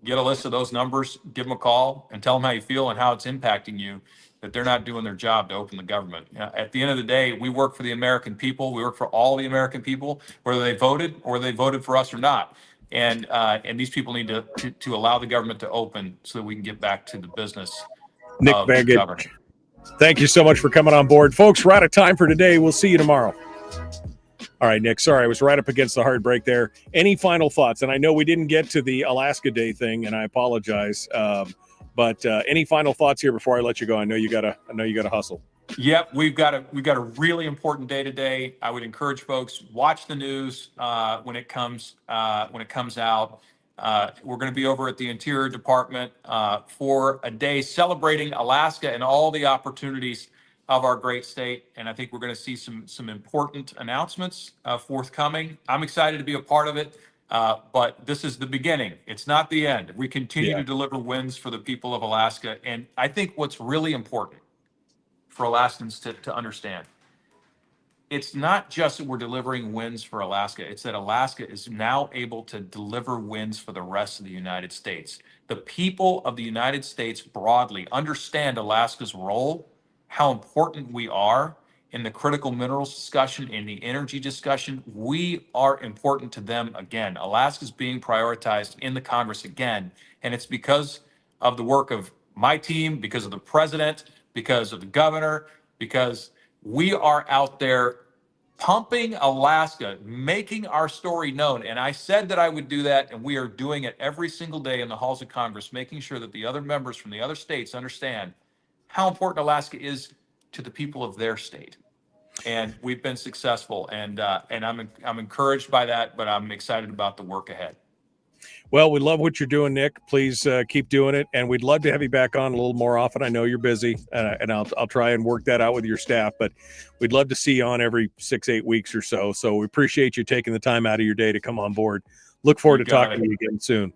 Speaker 9: Get a list of those numbers, give them a call, and tell them how you feel and how it's impacting you, that they're not doing their job to open the government. At the end of the day, we work for the American people. We work for all the American people, whether they voted for us or not. And these people need to allow the government to open so that we can get back to the business
Speaker 7: Nick
Speaker 9: of
Speaker 7: Begich,
Speaker 9: governing.
Speaker 7: Thank you so much for coming on board. Folks, we're out of time for today. We'll see you tomorrow. All right, Nick, sorry, I was right up against the hard break there. Any final thoughts? And I know we didn't get to the Alaska Day thing, and I apologize. But any final thoughts here before I let you go? I know you gotta hustle.
Speaker 9: Yep, we've got a really important day today. I would encourage folks, watch the news when it comes out. We're going to be over at the Interior Department for a day celebrating Alaska and all the opportunities of our great state, and I think we're going to see some important announcements forthcoming. I'm excited to be a part of it, but this is the beginning. It's not the end. We continue to deliver wins for the people of Alaska, and I think what's really important for Alaskans to understand, it's not just that we're delivering wins for Alaska, it's that Alaska is now able to deliver wins for the rest of the United States. The people of the United States broadly understand Alaska's role, how important we are in the critical minerals discussion, in the energy discussion. We are important to them again. Alaska's being prioritized in the Congress again, and it's because of the work of my team, because of the president, because of the governor, because we are out there pumping Alaska, making our story known. And I said that I would do that, and we are doing it every single day in the halls of Congress, making sure that the other members from the other states understand how important Alaska is to the people of their state. And we've been successful, and I'm encouraged by that, but I'm excited about the work ahead.
Speaker 7: Well, we love what you're doing, Nick. Please keep doing it, and we'd love to have you back on a little more often. I know you're busy, and I'll try and work that out with your staff, but we'd love to see you on every 6-8 weeks or so. So we appreciate you taking the time out of your day to come on board. Look forward to talking to you again soon.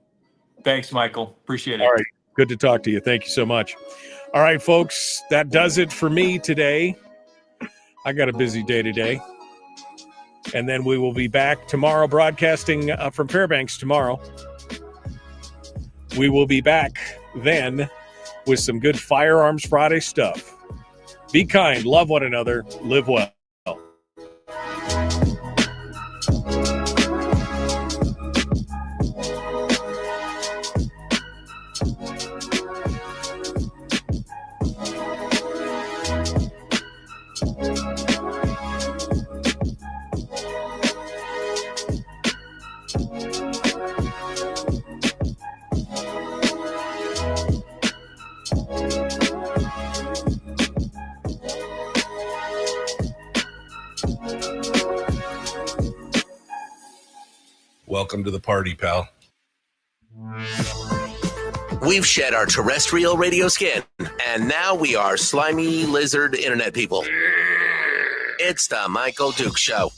Speaker 9: Thanks, Michael. Appreciate it.
Speaker 7: All right. Good to talk to you. Thank you so much. All right, folks, that does it for me today. I got a busy day today. And then we will be back tomorrow broadcasting from Fairbanks tomorrow. We will be back then with some good Firearms Friday stuff. Be kind, love one another, live well.
Speaker 10: Welcome to the party, pal.
Speaker 1: We've shed our terrestrial radio skin, and now we are slimy lizard internet people. It's the Michael Duke Show.